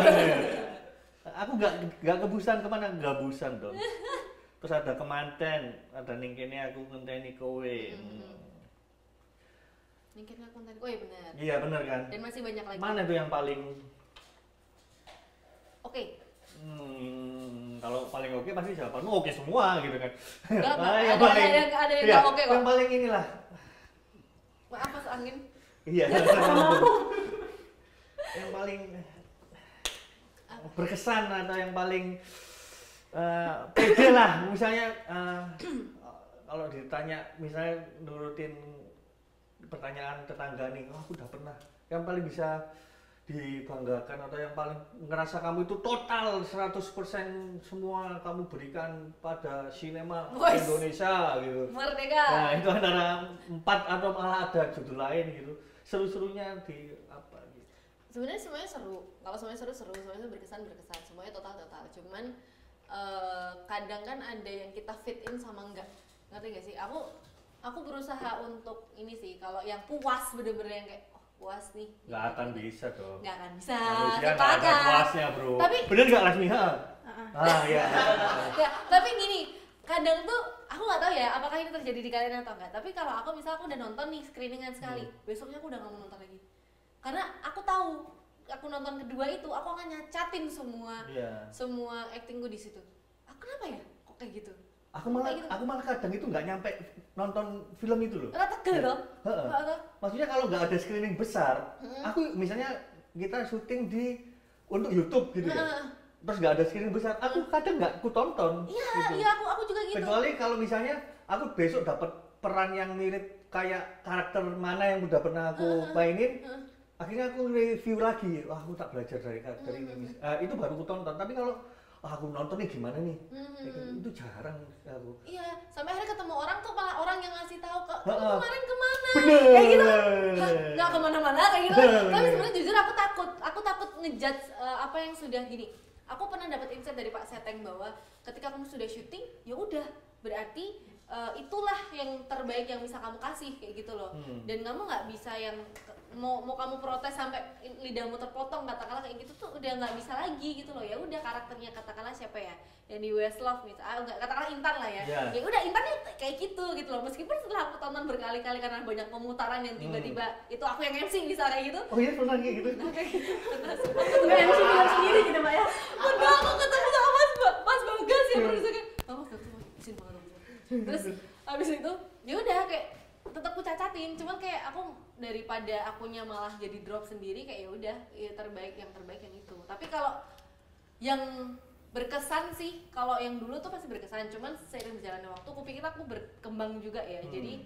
Aku nggak ke Busan, kemana? Gak Busan dong. Terus ada Kemanten, ada ningkene aku ngenteni kowe. Ningkene aku ngenteni kowe, benar. Iya benar kan? Dan masih banyak lagi. Mana tuh yang paling oke? Kalau paling oke pasti jawabanmu oke semua gitu kan. Ada yang nggak oke kok. Yang paling inilah. Maaf mas angin. Iya. Yang paling berkesan atau yang paling pede lah, misalnya kalau ditanya misalnya nurutin pertanyaan tetangga nih, aku udah pernah, yang paling bisa dibanggakan atau yang paling ngerasa kamu itu total 100% semua kamu berikan pada sinema Indonesia gitu. Merdeka. Nah itu antara 4 atau malah ada judul lain gitu, seru-serunya di apa gitu. Sebenarnya semuanya seru, kalau semuanya seru, semuanya berkesan, semuanya total, cuman kadang kan ada yang kita fit in sama enggak, ngerti gak sih? Aku berusaha untuk ini sih, kalau yang puas bener-bener yang kayak puas nih. Nggak akan bisa dong. Nggak akan bisa. Manusia nggak ada puasnya bro. Tapi bener nggak Lasmiha? Ya. Ya, tapi gini, kadang tuh aku nggak tahu ya apakah ini terjadi di kalian atau enggak. Tapi kalau aku misalnya aku udah nonton nih screeningan sekali, besoknya aku udah nggak mau nonton lagi. Karena aku tahu aku nonton kedua itu aku akan nyacatin semua acting gue di situ. Kenapa ya kok kayak gitu? Aku malah kadang itu nggak nyampe nonton film itu loh. Tegel loh. Maksudnya kalau nggak ada screening besar, aku misalnya kita syuting untuk YouTube gitu ya. Terus nggak ada screening besar, aku kadang nggak aku tonton. Iya, aku juga gitu. Kecuali kalau misalnya aku besok dapat peran yang mirip kayak karakter mana yang udah pernah aku mainin. Akhirnya aku review lagi, wah aku tak belajar dari karakter ini. Itu baru aku tonton. Tapi kalau aku nonton nih gimana nih, itu jarang aku. Iya, sampai akhirnya ketemu orang tuh malah orang yang ngasih tahu kemarin kemana, bener. Kayak gitu, nggak kemana-mana kayak gitu. Tapi sebenarnya jujur aku takut ngejudge apa yang sudah gini. Aku pernah dapat insight dari Pak Seteng bahwa ketika kamu sudah syuting, ya udah berarti itulah yang terbaik yang bisa kamu kasih kayak gitu loh. Dan kamu nggak bisa yang mau kamu protes sampai lidahmu terpotong katakanlah kayak gitu tuh udah nggak bisa lagi gitu loh. Ya udah karakternya katakanlah siapa ya yang di Westlife misalnya nggak katakanlah Intan lah ya. Ya udah Intan kayak gitu loh. Meskipun setelah aku tonton berkali-kali karena banyak pemutaran yang tiba-tiba itu aku yang MC misalnya kayak gitu. Oh iya pernah kayak gitu. Nggak MC film sendiri gitu Mbak ya. Udah aku ketemu sama Mas Bagas ya terus kayak izin banget. Terus abis itu ya udah kayak tetap aku cacatin, cuman kayak aku daripada akunya malah jadi drop sendiri kayak ya udah ya terbaik yang itu. Tapi kalau yang berkesan sih, kalau yang dulu tuh pasti berkesan, cuman seiring berjalannya waktu aku pikir aku berkembang juga ya. Jadi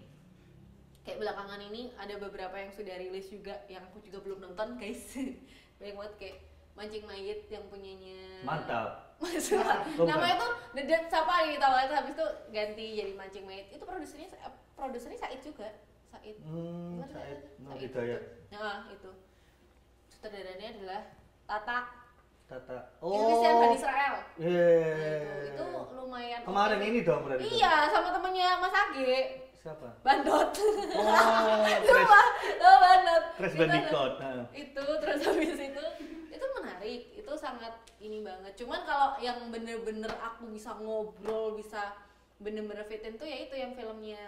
kayak belakangan ini ada beberapa yang sudah rilis juga yang aku juga belum nonton guys. Banyak banget kayak Mancing Mayit yang punyanya mantap. Namanya tuh Dedet siapa gitu awalnya tuh habis itu ganti jadi Mancing Mayit. Itu produsernya Said juga. Said. Said Hidayat. Nah, itu. Sutradaranya adalah Tata. Oh. Christian Van Israel. Itu lumayan. Kemarin ini dong berarti. Iya, sama temennya Mas Age. Siapa? Bandot. Oh, Bandot. Crash Bandicoot. Itu terus habis itu menarik, itu sangat ini banget. Cuman kalau yang bener-bener aku bisa ngobrol, bisa bener-bener fitin tuh ya itu yang filmnya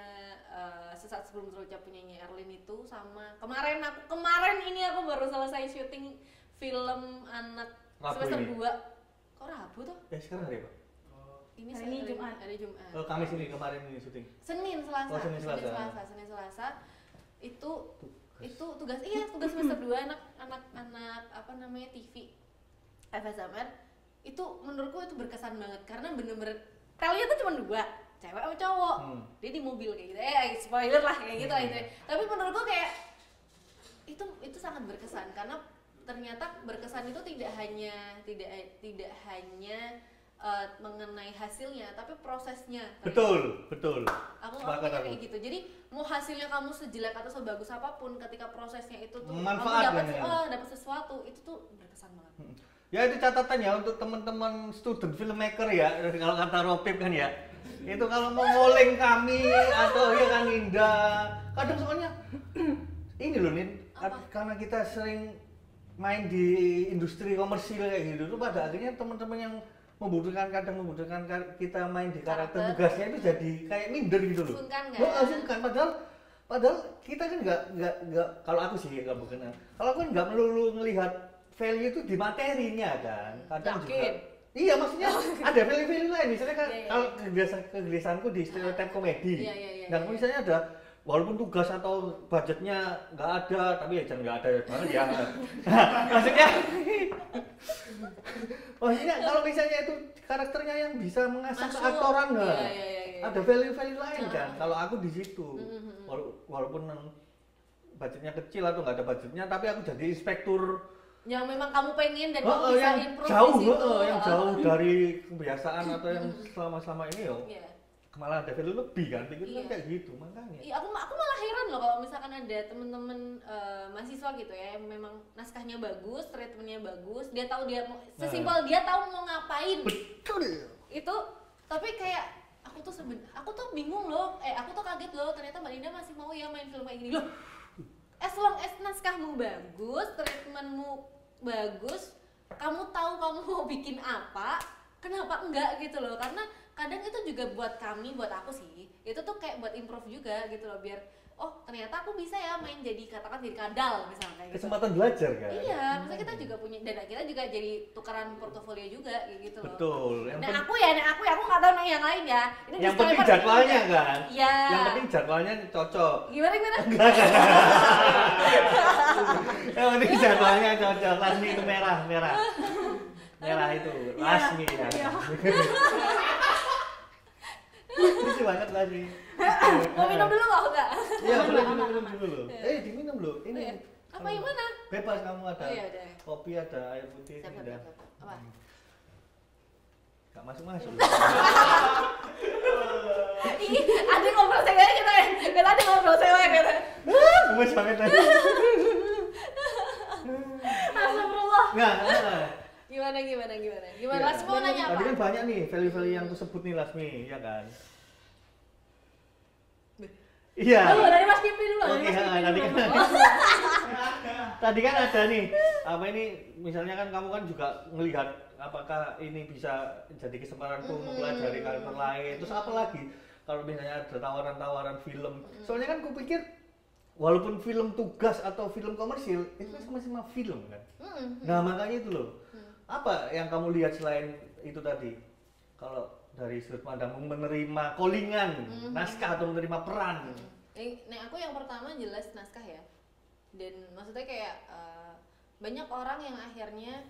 Sesaat Sebelum Terucap punyanya Erlin itu, sama kemarin ini aku baru selesai syuting film anak Rabu semester ini. 2. Kok Rabu tuh? Ya sekarang hari apa? Ini Hari ini Jumat. Hari Jumat. Oh, Kamis ini kemarin ini syuting. Senin Selasa. Oh, Senin Selasa. Itu tugas semester 2 anak apa namanya TV FSMR. Itu menurutku itu berkesan banget karena bener-bener telnya tuh cuma 2, cewek sama cowok. Dia di mobil kayak gitu. Spoiler lah kayak gitu lah itu. Tapi menurutku kayak itu sangat berkesan karena ternyata berkesan itu tidak hanya mengenai hasilnya, tapi prosesnya. Betul. Aku kayak gitu. Jadi mau hasilnya kamu sejelek atau sebagus apapun, ketika prosesnya itu tuh kamu dapat sesuatu, itu tuh berkesan banget. Ya itu catatan ya untuk teman-teman student filmmaker ya, kalau kata Ropip kan ya. Itu kalau mau ngoling kami atau ya kan Indah, kadang soalnya ini loh Nin, karena kita sering main di industri komersil kayak gitu tuh pada akhirnya teman-teman yang membutuhkan kita main di karakter tugasnya itu jadi kayak minder gitu loh. Sungkan padahal kita kan nggak kalau aku sih nggak bukan. Kalau aku nggak melulu ngelihat value itu di materinya kan. Kadang juga. Iya maksudnya ada value lain misalnya kan kalau kegelisahanku di stereotip komedi. Dan misalnya ada walaupun tugas atau budgetnya nggak ada, tapi ya jangan nggak ada banget ya. maksudnya kalau misalnya itu karakternya yang bisa mengasah keaktoran ada value lain kan. Kalau aku di situ, walaupun budgetnya kecil atau nggak ada budgetnya, tapi aku jadi inspektur yang memang kamu pengen dan kamu bisa improve yang jauh dari kebiasaan atau yang selama ini malah ada value lebih kan, pikirnya kayak gitu makanya. Iya, aku malah heran loh kalau misalkan ada temen-temen mahasiswa gitu ya yang memang naskahnya bagus, treatmentnya bagus, dia tahu sesimpel dia tahu mau ngapain. Betul. Itu tapi kayak aku tuh bingung loh, aku tuh kaget loh ternyata Mbak Linda masih mau ya main film kayak gini loh. As long as naskahmu bagus, treatmentmu bagus, kamu tahu kamu mau bikin apa, kenapa enggak gitu loh. Karena kadang itu juga buat aku sih, itu tuh kayak buat improve juga gitu loh, biar ternyata aku bisa ya main jadi kadal misalnya kayak gitu. Kesempatan belajar kan? Iya, maksudnya kita juga punya, dan kita juga jadi tukeran portofolio juga kayak gitu loh. Betul. Aku nggak tahu yang lain ya. Ini yang penting jadwalnya kan? Iya. Yang penting jadwalnya cocok. Gimana? Yang penting jadwalnya cocok. Lasmi itu merah itu Lasmi ya. Lucu banget Lasmi. Mau minum dulu enggak? Iya, boleh minum dulu. Diminum loh. Ini. Apa yang mana? Bebas kamu ada. Iya, kopi ada, air putih ada. Apa? Gak masuk. Ih, ada ngobrol cewek kita ya. Kita ada ngobrol cewek gitu. Gemes banget tadi. Astagfirullah. Nah. Gimana? Lasmi mau nanya apa? Tadi kan banyak nih value-value yang kusebut nih Lasmi, ya kan? Iya. Dari Mas Kipri dulu. Oke, tadi kan ada nih, apa ini misalnya kan kamu kan juga ngelihat apakah ini bisa jadi kesempatanku mempelajari karakter lain. Terus apa lagi kalau misalnya ada tawaran-tawaran film. Soalnya kan kupikir walaupun film tugas atau film komersil itu kan sama-sama film kan. Nah, makanya itu loh. Apa yang kamu lihat selain itu tadi? Kalau dari sudut pandangmu menerima callingan, naskah atau menerima peran? Aku yang pertama jelas naskah ya. Dan maksudnya kayak banyak orang yang akhirnya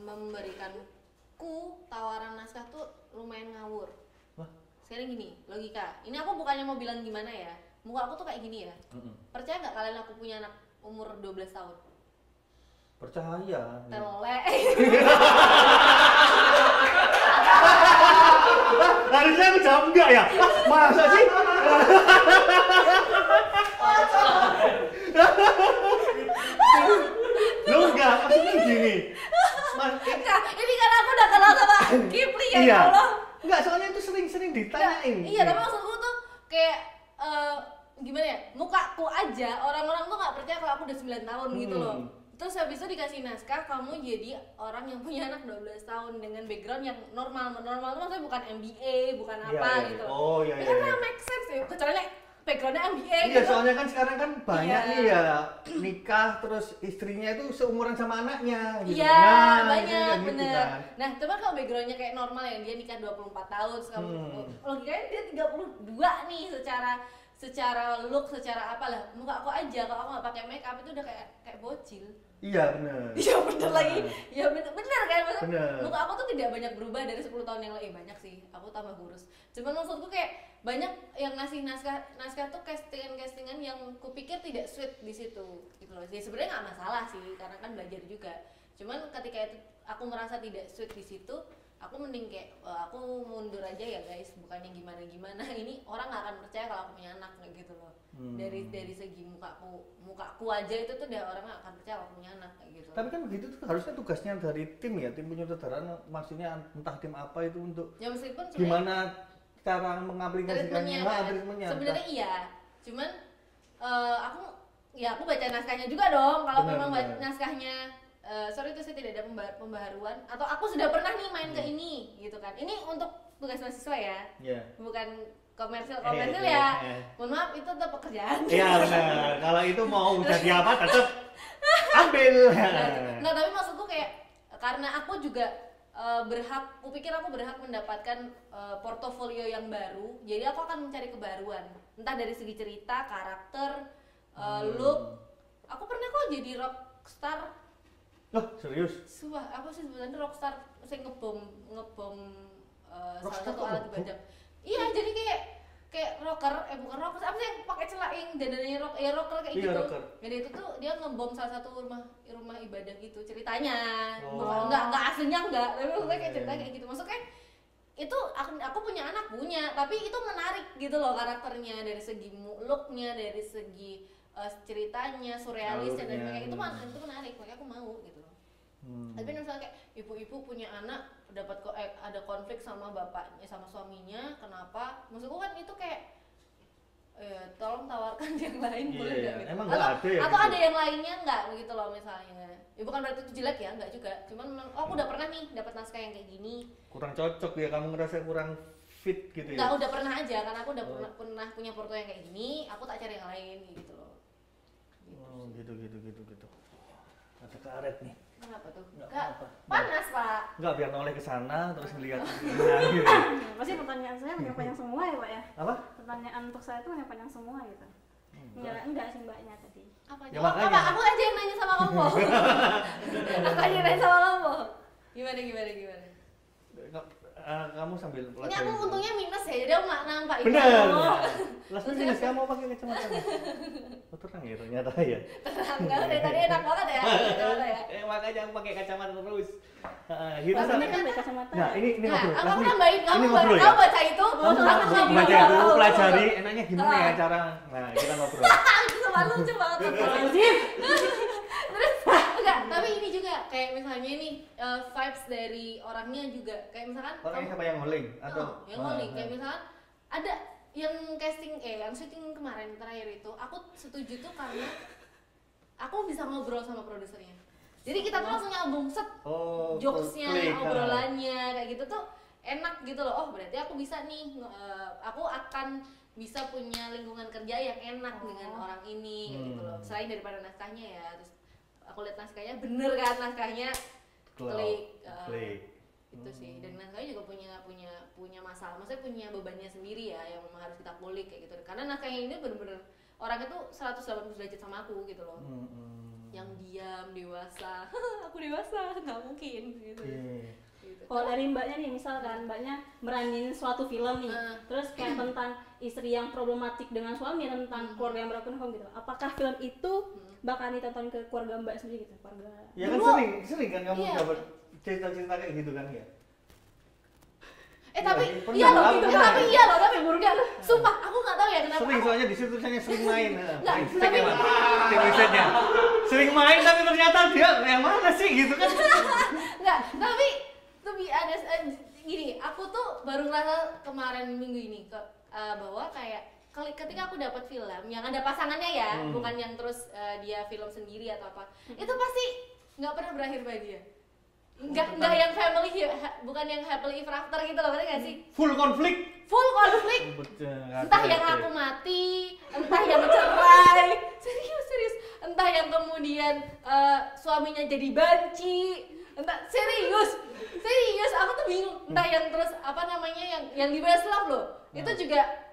memberikanku tawaran naskah tuh lumayan ngawur. Sekarang gini, logika. Ini aku bukannya mau bilang gimana ya. Muka aku tuh kayak gini ya. Percaya nggak kalian aku punya anak umur 12 tahun? Percaya. Telek. Harusnya aku jawab enggak ya? Masa sih? Lu enggak, maksudnya gini. Ini karena aku udah kenal sama Kipli ya, iya. Allah. Enggak, soalnya itu sering ditanyain. Iya, tapi maksudku tuh kayak gimana ya, mukaku aja orang-orang tuh nggak percaya kalau aku udah 9 tahun gitu loh. Terus habis itu dikasih naskah, kamu jadi orang yang punya anak 12 tahun dengan background yang normal tuh maksudnya bukan MBA, bukan apa gitu. Oh iya. Ya kan make sense ya, kecuali backgroundnya MBA iya, gitu. soalnya kan sekarang kan banyak nih ya nikah terus istrinya itu seumuran sama anaknya gitu. Iya, banyak gitu bener. Kan. Nah, coba kalau backgroundnya kayak normal yang dia nikah 24 tahun, terus kamu logikanya dia 32 nih secara look, secara apalah. Muka aku aja kalau aku nggak pakai make up itu udah kayak bocil. Iya bener. Iya bener lagi. Iya bener kan maksudnya. Bener. Muka aku tuh tidak banyak berubah dari 10 tahun yang lalu. Banyak sih. Aku tambah kurus. Cuman maksudku kayak banyak yang ngasih naskah tuh castingan yang kupikir tidak sweet di situ gitu loh. Jadi sebenarnya nggak masalah sih karena kan belajar juga. Cuman ketika itu aku merasa tidak sweet di situ, aku mending kayak aku mundur aja ya guys, bukannya gimana ini orang nggak akan percaya kalau aku punya anak kayak gitu loh. Dari segi mukaku aja itu tuh udah orang nggak akan percaya kalau aku punya anak kayak gitu. Tapi kan begitu tuh harusnya tugasnya dari tim ya, tim penyutradaraan, maksudnya entah tim apa itu untuk ya meskipun gimana cara mengaplikasikannya, treatmentnya. Sebenarnya iya, cuman aku baca naskahnya juga dong. Kalau memang naskahnya sorry itu saya tidak ada pembaharuan atau aku sudah pernah nih main ke ini gitu kan. Ini untuk tugas mahasiswa ya, bukan komersil ya. Mohon maaf itu tetap pekerjaan. Iya benar. Kalau itu mau jadi apa tetap ambil. Nah tapi maksudku kayak karena aku juga kupikir aku berhak mendapatkan portofolio yang baru, jadi aku akan mencari kebaruan entah dari segi cerita, karakter, look. Aku pernah kok jadi rockstar. Loh serius? Sumpah, apa sih sebenarnya rockstar saya ngebom salah satu alat ibadah. Iya, jadi kayak rocker, bukan rocker, apa sih yang pakai celaing dadanya rocker kayak gitu. Rocker. Jadi itu tuh dia ngebom salah satu rumah ibadah gitu ceritanya. Enggak aslinya enggak, tapi maksudnya kayak cerita kayak gitu. Maksudnya itu aku punya anak tapi itu menarik gitu loh karakternya dari segi looknya, dari segi ceritanya, surrealis dan kayak itu menarik, makanya aku mau gitu loh. Tapi misalnya kayak ibu-ibu punya anak dapat ada konflik sama bapaknya sama suaminya, kenapa? Maksudku kan itu kayak tolong tawarkan yang lain boleh nggak gitu? Emang nggak ada ya? Atau ada yang lainnya nggak begitu loh misalnya? Ya bukan berarti itu jelek ya, nggak juga. Cuman memang aku udah pernah nih dapat naskah yang kayak gini. Kurang cocok ya, kamu ngerasa kurang fit gitu ya? Nggak, udah pernah aja karena aku udah pernah punya porto yang kayak gini, aku tak cari yang lain gitu loh. Gitu. Ada karet nih. Kenapa tuh? Nggak, panas pak. Enggak, biar noleh ke sana terus ngeliat gitu. Pasti pertanyaan saya yang panjang semua ya pak ya? Apa? Pertanyaan untuk saya itu yang panjang semua gitu. Enggak sih mbaknya tadi. Apa? Ya, makanya. Apa? Aku aja yang nanya sama kamu. Aku aja yang nanya sama kamu. Gimana? Kamu sambil ini aku untungnya minus ya, jadi aku nggak nampak itu. Bener. Lalu minus kamu pakai kacamata. Oh terang ya ternyata ya. Terang, nggak dari tadi enak banget ya. Makanya aku pakai kacamata terus. Gitu kan pakai kacamata. Nah ini ngobrol. Aku nambahin kamu ya. baca itu. Kamu baca itu, pelajari enaknya gimana ya cara. Nah kita ngobrol. Itu lucu banget. Terus enggak, tapi ini juga kayak misalnya nih vibes dari orangnya juga kayak misalkan orangnya siapa yang holding atau yang holding kayak misalkan ada yang casting yang syuting kemarin terakhir itu aku setuju tuh karena aku bisa ngobrol sama produsernya, jadi kita tuh langsung nyambung set jokesnya, obrolannya kayak gitu tuh enak gitu loh. Oh berarti aku bisa nih, aku akan bisa punya lingkungan kerja yang enak dengan orang ini gitu loh, selain daripada naskahnya ya. Terus aku lihat naskahnya bener kan, naskahnya klik. Itu sih, dan naskahnya juga punya masalah, maksudnya punya bebannya sendiri ya yang memang harus kita kulik kayak gitu. Karena naskahnya ini bener-bener orangnya tuh 180 derajat sama aku gitu loh. Yang diam, dewasa. Aku dewasa, nggak mungkin gitu. Kalau dari mbaknya nih, misalkan mbaknya meranin suatu film nih, terus kayak tentang istri yang problematik dengan suami, tentang keluarga yang berakun gitu, apakah film itu bakal ditonton ke keluarga mbak sendiri gitu? Keluarga ya kan sering kan kamu dapat cerita-cerita kayak gitu kan ya? Tapi iya loh, tapi buruknya sumpah aku nggak tahu ya kenapa. Sering, soalnya di situ tulisannya sering main. Tapi risetnya sering main tapi ternyata dia yang mana sih gitu kan? Enggak, tapi ada gini, aku tuh baru ngerasa kemarin minggu ini bahwa kayak ketika aku dapat film yang ada pasangannya ya, bukan yang terus dia film sendiri atau apa, itu pasti nggak pernah berakhir bahagia. Nggak yang family, bukan yang happily ever after gitu loh, ngerti nggak sih? Full konflik. Entah yang aku mati, entah yang cerai, serius. Entah yang kemudian suaminya jadi banci, entah serius, aku tuh bingung. Entah yang terus apa namanya yang di best love loh, itu juga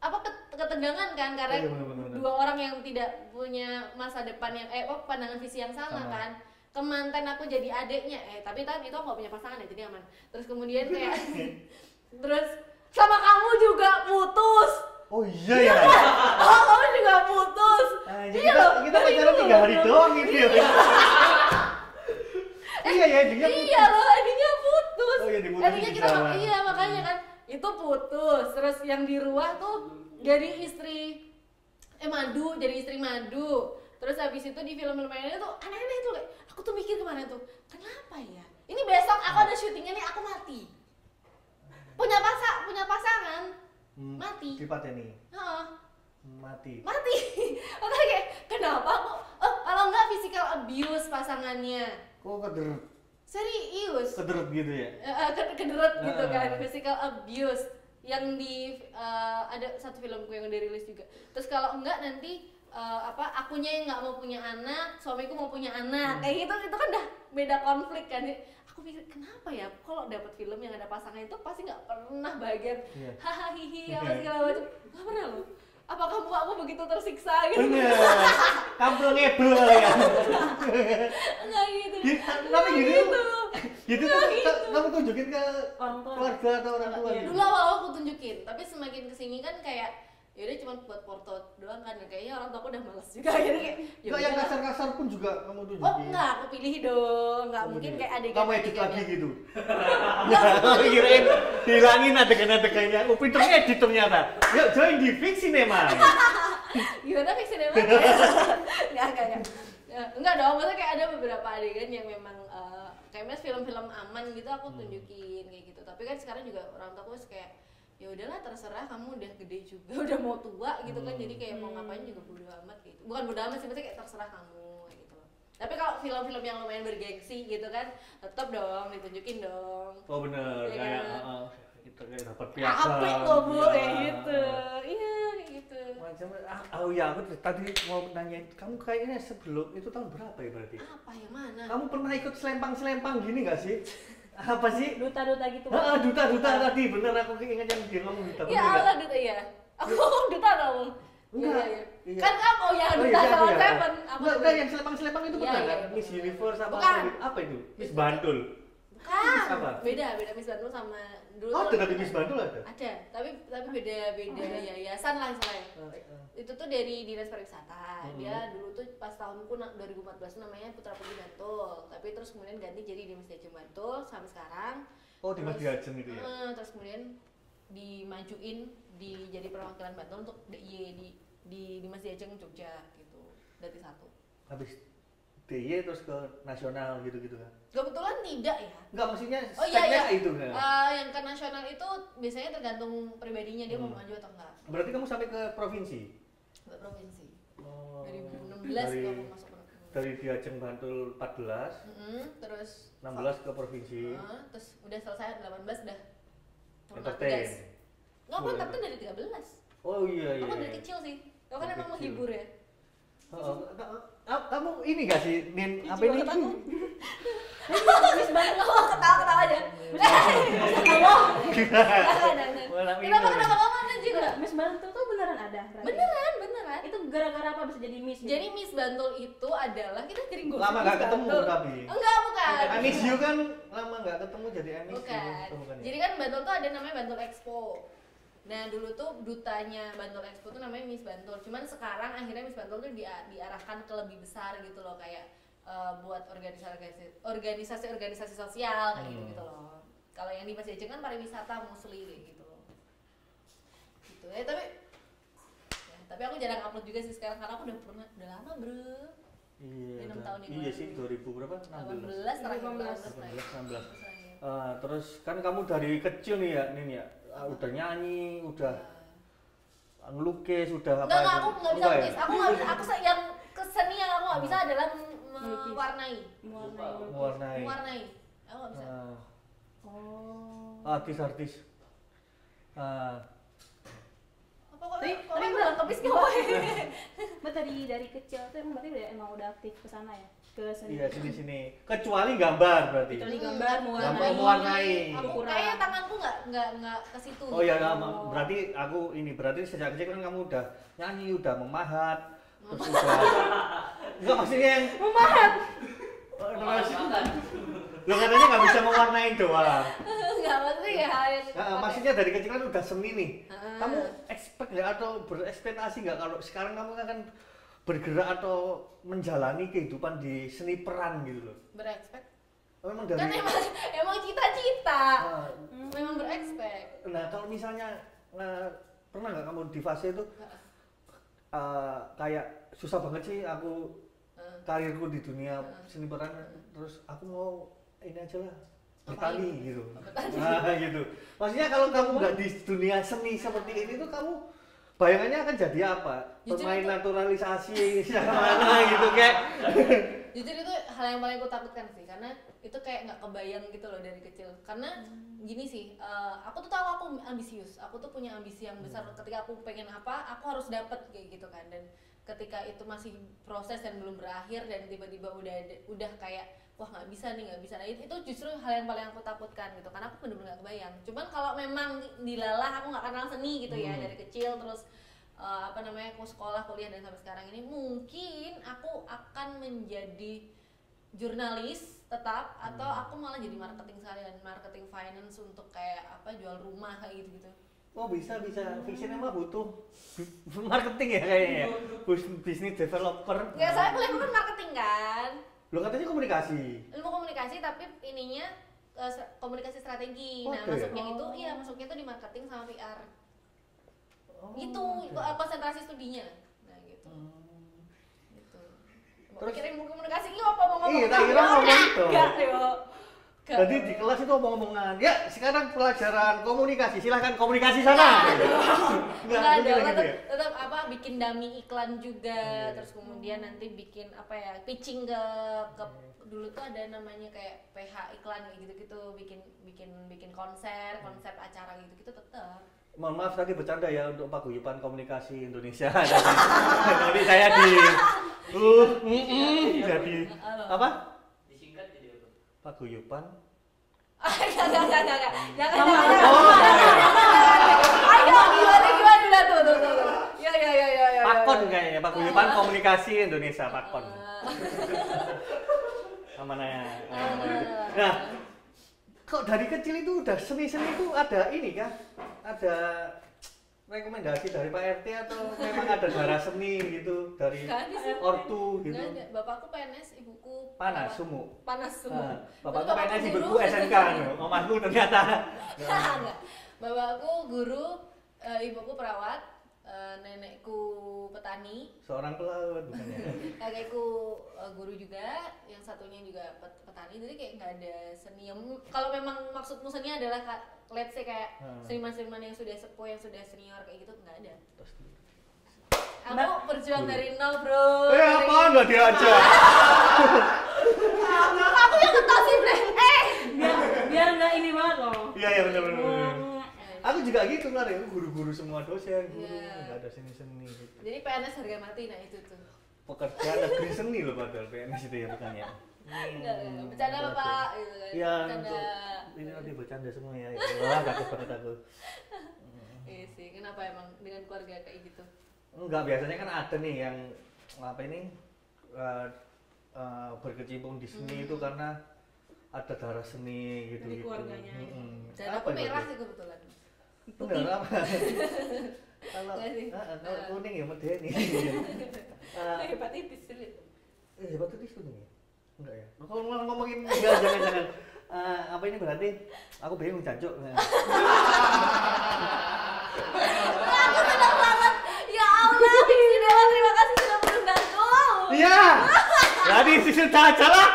apa ketegangan kan karena dua orang yang tidak punya masa depan yang pandangan visi yang sama kan. Kemanten aku jadi adeknya, tapi kan itu aku gak punya pasangan ya, jadi aman. Terus kemudian kayak terus sama kamu juga putus. Oh iya ya. Oh, kamu juga putus. Jadi kita pacaran 3 hari doang gitu ya. Iya ya, iya loh, endingnya putus. Oh iya, diputus. Endingnya kita iya makanya kan itu putus. Terus yang di Ruah tuh jadi istri madu, jadi istri madu. Terus habis itu di film-film lainnya tuh aneh-aneh tuh kayak aku tuh mikir kemana tuh, kenapa ya? Ini besok aku ada syutingnya nih, aku mati. Punya pasangan, mati. Dipateni. Mati. Makanya kayak kenapa kok? Kalau nggak physical abuse pasangannya. Kok kederet? Serius? Kederet gitu ya? Kederet gitu kan, physical abuse. Yang di ada satu filmku yang udah rilis juga. Terus kalau enggak nanti akunya yang nggak mau punya anak, suamiku mau punya anak, kayak gitu, itu kan udah beda konflik kan. Aku pikir kenapa ya kalau dapat film yang ada pasangan itu pasti nggak pernah bahagia, hahaha hihi apa segala macam, nggak pernah loh. Apa kamu aku begitu tersiksa gitu? Bener, kamu ngebel kali ya. Nggak gitu. Tapi gitu kamu tunjukin ke keluarga atau orang tua gitu? Dulu awal aku tunjukin, tapi semakin kesini kan kayak yaudah cuma buat porto doang kan, kayaknya orang tua aku udah males juga jadi kayak nggak yang kasar-kasar pun juga kamu tunjukin? Oh enggak, aku pilih dong, nggak mungkin kayak adegan kamu edit lagi gitu? Kirain hilangin adegan-adegannya, aku pinternya edit ternyata. Yuk join di Fix Cinema. Gimana Fix Cinema? Enggak dong, maksudnya kayak ada beberapa adegan yang memang kayak film-film aman gitu aku tunjukin kayak gitu. Tapi kan sekarang juga orang tua aku kayak ya udahlah terserah, kamu udah gede juga, udah mau tua gitu kan, jadi kayak mau ngapain juga bodo amat gitu. Bukan bodo amat sih, maksudnya kayak terserah kamu gitu loh. Tapi kalau film-film yang lumayan bergengsi gitu kan, tetap dong ditunjukin dong. Oh bener, ya kayak kan? itu kayak dapat piagam. Apik kok bu, kayak gitu. Iya kayak gitu. Macam oh ya aku tadi mau nanya, kamu kayaknya sebelum itu tahun berapa ya berarti? Apa yang mana? Kamu pernah ikut selempang gini nggak sih? Apa sih? Duta-duta gitu. Duta tadi, bener aku ingat yang dia ngomong duta. Ya Allah duta ya. Aku ngomong duta kamu. Enggak. Iya. Kan kamu yang duta sama Seven. Enggak, yang selempang itu bukan kan? Miss Universe apa itu? Miss Bantul. Bukan. Beda Miss Bantul sama dulu. Oh, ada Miss Bantul ada? Ada, tapi beda yayasan lah istilahnya. Itu tuh dari Dinas Pariwisata. Dia dulu tuh pas tahunku 2014 namanya Putra Putri Bantul. Tapi terus kemudian ganti jadi Dimas Diajeng Bantul sampai sekarang. Oh, Dimas Diajeng itu ya. Terus kemudian dimajuin jadi perwakilan Bantul untuk DIY di Dimas Diajeng Jogja gitu. Dari satu. Habis DIY terus ke nasional gitu-gitu kan? Kebetulan tidak ya. Enggak, maksudnya iya. itu kan? Yang ke nasional itu biasanya tergantung pribadinya dia mau maju atau enggak. Berarti kamu sampai ke provinsi? Ke provinsi. Oh, 2016 aku masuk provinsi. Dari Diajeng Bantul 14. Terus 16 ke provinsi. Terus udah selesai 18 udah. Entertain. Enggak, aku entertain dari 13. Oh iya. Aku dari kecil sih. Aku kan emang menghibur ya. Kamu ini gak sih, Nin? Apa ini? Miss Bantul. Ketawa aja. Kenapa kamu ada juga? Miss Bantul tuh beneran ada? Beneran. Itu gara-gara apa bisa jadi Miss? Jadi Miss Bantul itu adalah kita sering gosip. Lama gak ketemu tapi? Enggak, bukan. Miss You kan lama gak ketemu jadi Miss You. Bukan. Jadi kan Bantul tuh ada namanya Bantul Expo. Nah dulu tuh dutanya Bantul Expo tuh namanya Miss Bantul. Cuman sekarang akhirnya Miss Bantul tuh diarahkan ke lebih besar gitu loh, kayak buat organisasi sosial kayak gitu loh. Kalau yang di Mas Diajeng kan pariwisata mostly gitu loh. Gitu ya, tapi aku jarang upload juga sih sekarang karena aku udah lama bro. Iya. 6 tahun Iya sih 2000 berapa? 16 terakhir 16. Terus kan kamu dari kecil nih ya, Nin ya. Udah nyanyi, udah ngelukis, sudah apa? Enggak, aku nggak bisa ya? lukis. Aku nggak bisa. Yang keseni yang aku nggak bisa adalah mewarnai. Mewarnai. Aku nggak bisa. Artis. Apa kok? Tapi Bilang kebis kau. Mbak dari kecil tuh berarti emang udah aktif ke sana ya? Ke seni. Iya, sini. Kecuali gambar berarti. Kecuali gambar, mewarnai. Aku kayaknya tanganku nggak ke situ. Oh iya, berarti sejak kecil kan kamu udah nyanyi, udah memahat, terus udah enggak maksudnya yang memahat. Lo katanya nggak bisa mewarnai doang. Enggak, maksudnya ya hal yang Maksudnya dari kecil kan udah seni nih. Kamu expect nggak atau berekspektasi nggak kalau sekarang kamu akan bergerak atau menjalani kehidupan di seni peran gitu loh? berekspek. Memang dari Kan emang cita-cita. Memang berekspek. Nah, kalau misalnya pernah nggak kamu di fase itu kayak susah banget sih aku karirku di dunia seni peran, terus aku mau ini aja lah bertani gitu. Nah gitu. Maksudnya kalau kamu nggak di dunia seni seperti ini tuh kamu bayangannya akan jadi apa? Pemain naturalisasi mana gitu kayak. Jujur itu hal yang paling aku takutkan sih, karena itu kayak nggak kebayang gitu loh dari kecil. Karena gini sih, aku tuh tahu aku ambisius, aku tuh punya ambisi yang besar. Ketika aku pengen apa, aku harus dapet kayak gitu kan. Dan ketika itu masih proses dan belum berakhir dan tiba-tiba udah kayak wah nggak bisa. Nah itu justru hal yang paling aku takutkan gitu, karena aku bener-bener nggak kebayang. Cuman kalau memang dilalah aku nggak kenal seni gitu ya dari kecil, terus aku sekolah, kuliah dan sampai sekarang ini, mungkin aku akan menjadi jurnalis tetap, atau aku malah jadi marketing sekalian, marketing finance untuk kayak jual rumah kayak gitu. Oh bisa, Visionnya mah butuh marketing ya kayaknya ya, bisnis developer. Nggak, saya kuliah kan marketing kan. Lo katanya komunikasi. Ilmu komunikasi tapi ininya komunikasi strategi. Nah masuknya itu di marketing sama PR. Gitu, konsentrasi studinya. Nah gitu. Gitu. Terus kirim buku komunikasi ini apa ngomong? Iya, tak kira ngomong itu. Enggak. Jadi di kelas itu omong-omongan. Ya, sekarang pelajaran komunikasi. Silahkan komunikasi sana. Enggak ada. Tetap bikin dummy iklan juga. Terus kemudian nanti bikin pitching ke dulu tuh ada namanya kayak PH iklan kayak gitu-gitu, bikin konsep acara gitu-gitu tetap. Mohon maaf tadi bercanda ya untuk Paguyuban Komunikasi Indonesia. Jadi saya jadi apa? Disingkat jadi apa? Paguyuban. Jangan. Ayo gimana tuh. Ya. Pakon kayaknya, Paguyuban Komunikasi Indonesia, Pakon. Amanah. Nah, kok dari kecil itu udah seni-seni itu ada ini kan? Ada rekomendasi dari Pak RT atau memang ada darah seni gitu dari ortu gitu? Nggak ada. Bapakku PNS, ibuku Panas sumuk. Bapakku Bapak PNS, guru. ibuku SMK, omahku ternyata. Enggak. Bapakku guru, ibuku perawat, nenekku petani. Seorang pelaut bukan ya? Kakekku guru juga, yang satunya juga petani. Jadi kayak nggak ada seni. Kalau memang maksudmu seni adalah let's say kayak seniman-seniman yang sudah sepuh, yang sudah senior kayak gitu, nggak ada. Aku berjuang dari nol, bro. Apa nggak diajak? Aku yang ketasih, Bre. Biar nggak ini banget loh. Iya benar. Aku juga gitu kemarin, guru-guru semua dosen, nggak ada seni-seni gitu. Jadi PNS harga mati, nah itu tuh. Pekerjaan negeri seni loh padahal PNS itu ya bukan ya? Enggak, bercanda Bapak gitu kan. Iya, Bercanda. ini nanti bercanda semua ya. Wah, takut banget aku. Iya sih, kenapa emang dengan keluarga kayak gitu? Enggak, biasanya kan ada nih yang berkecimpung di seni itu karena ada darah seni gitu. Dari keluarganya. Dan aku merah sih kebetulan. Bener apa? Kalau kuning ya medeni. Hepatitis sulit. Hepatitis kuning ya? Enggak ya? Kalau ngomongin jangan. Apa ini berarti aku bingung jancuk. Aku senang banget. Ya Allah, Fiksi Dewa, terima kasih sudah mengundangku. Iya. Jadi sisil aja lah.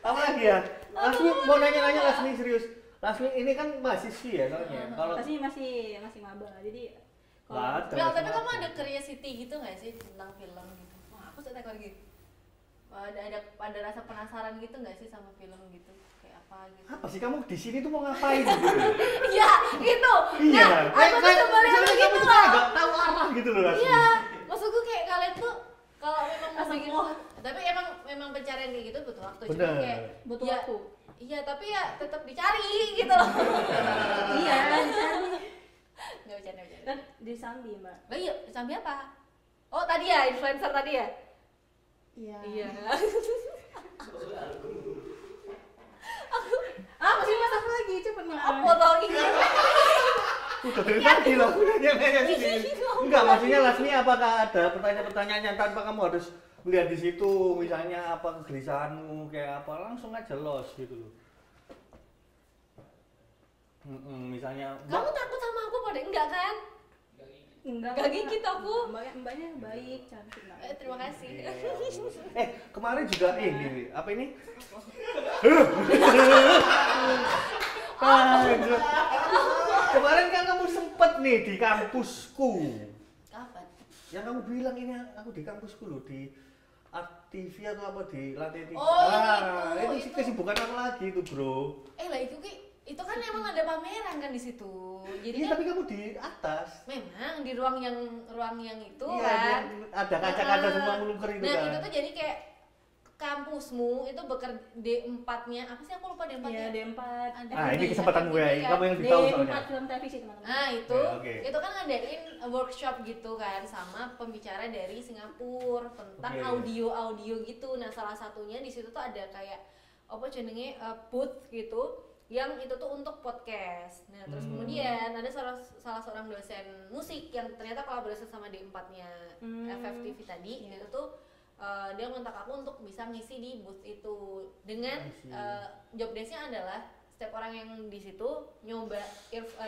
Apa lagi ya? Lasmi mau nanya-nanya Lasmi serius. Lasmi ini kan mahasiswi ya soalnya. Masih maba. Jadi Lah, Nggak, tapi kamu ada curiosity gitu nggak sih tentang film gitu? Wah, aku suka lagi. Ada rasa penasaran gitu nggak sih sama film gitu? Kayak apa gitu? Apa sih kamu di sini tuh mau ngapain gitu? Iya, itu. Iya. Nah, aku tuh coba lihat kamu gitu tuh loh. nggak tahu arah gitu loh rasanya. Iya, maksudku kayak kalian tuh kalau memang mau bikin, tapi memang pencarian kayak gitu butuh waktu. Cuma Bener. kayak Butuh ya, waktu. Iya, tapi ya tetap dicari gitu loh. Iya, dicari. Nggak bercanda. Kan di Sambi, Mbak. Oh iya, sambil apa? Oh tadi ya, influencer tadi ya? Iya. Iya. Apa sih Mas apa lagi? Cepet Mas. Apa tau ini? Udah dari tadi loh, nanya sini. Enggak, maksudnya Lasmi apakah ada pertanyaan-pertanyaan yang tanpa kamu harus melihat di situ, misalnya apa kegelisahanmu kayak apa, langsung aja los gitu loh. Misalnya Kamu takut sama aku pada enggak kan? Enggak. Gak gigit aku. Mbaknya baik, cantik lah. Terima kasih. kemarin juga ini apa ini? Kemarin kan kamu sempet nih di kampusku. Kapan? Yang kamu bilang ini aku di kampusku loh, di Art TV atau apa di lantai 3. Oh, itu itu. kesibukan aku lagi itu, Bro. Lah itu kan emang ada pameran kan di situ. Jadi Iya, kan tapi kamu di atas. memang di ruang yang itu Iya, kan. yang ada kaca-kaca semua melungker itu Nah, kan. itu tuh jadi kayak kampusmu itu bekerja D4-nya apa sih, aku lupa D4-nya. Iya, D4. Ini kesempatan gue, Iya. kamu yang lebih tahu D4 soalnya. film televisi, teman-teman. Nah itu, Oke. itu kan ngadain workshop gitu kan sama pembicara dari Singapura tentang Oke. audio gitu. Nah salah satunya di situ tuh ada kayak apa jenenge booth gitu, yang itu tuh untuk podcast. Nah terus kemudian ada salah seorang dosen musik yang ternyata kolaborasi sama D4-nya FFTV tadi. Iya. Itu tuh dia ngontak aku untuk bisa ngisi di booth itu dengan job desk-nya adalah setiap orang yang di situ nyoba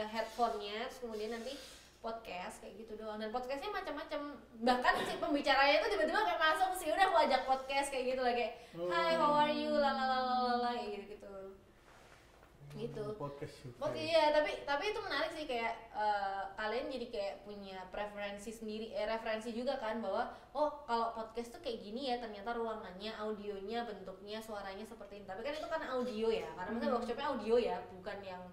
headphone-nya, terus kemudian nanti podcast kayak gitu doang. Dan podcastnya macam-macam, bahkan si pembicaranya itu tiba-tiba kayak masuk sih, udah aku ajak podcast kayak gitu lah, kayak hi how are you lalalala kayak gitu gitu. Podcast juga. Iya, tapi itu menarik sih, kayak kalian jadi kayak punya preferensi sendiri, referensi juga kan, bahwa oh kalau podcast tuh kayak gini ya, ternyata ruangannya, audionya, bentuknya, suaranya seperti ini. Tapi kan itu kan audio ya, karena misalnya workshopnya audio ya, bukan yang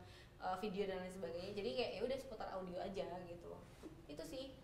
video dan lain sebagainya. Jadi kayak ya udah seputar audio aja gitu. Itu sih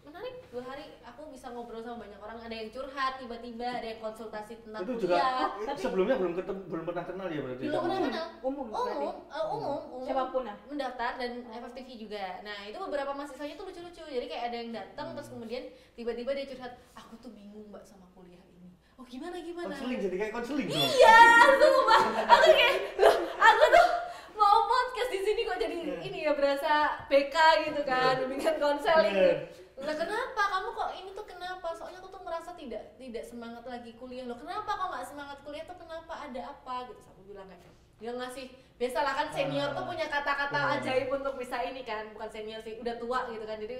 menarik. 2 hari aku bisa ngobrol sama banyak orang, ada yang curhat tiba-tiba, ada yang konsultasi tentang Itu juga kuliah. tapi sebelumnya belum pernah kenal ya berarti. Belum pernah kenal. Umum berarti. Umum. Siapapun ya. Mendaftar dan FFTV juga. Nah itu beberapa mahasiswanya tuh lucu-lucu. Jadi kayak ada yang datang terus kemudian tiba-tiba dia curhat, aku tuh bingung Mbak sama kuliah ini. Oh gimana? Konseling, jadi kayak konseling dong. Iya, sumpah. Aku kayak, loh, aku tuh mau podcast di sini kok jadi ini ya, berasa BK gitu kan, bimbingan konseling. Lah kenapa kamu kok ini tuh, kenapa? Soalnya aku tuh merasa tidak semangat lagi kuliah. Loh kenapa kok nggak semangat kuliah tuh, kenapa, ada apa gitu. Aku bilang kayak dia ngasih, biasalah kan senior tuh punya kata-kata ajaib untuk bisa ini kan, bukan senior sih, udah tua gitu kan, jadi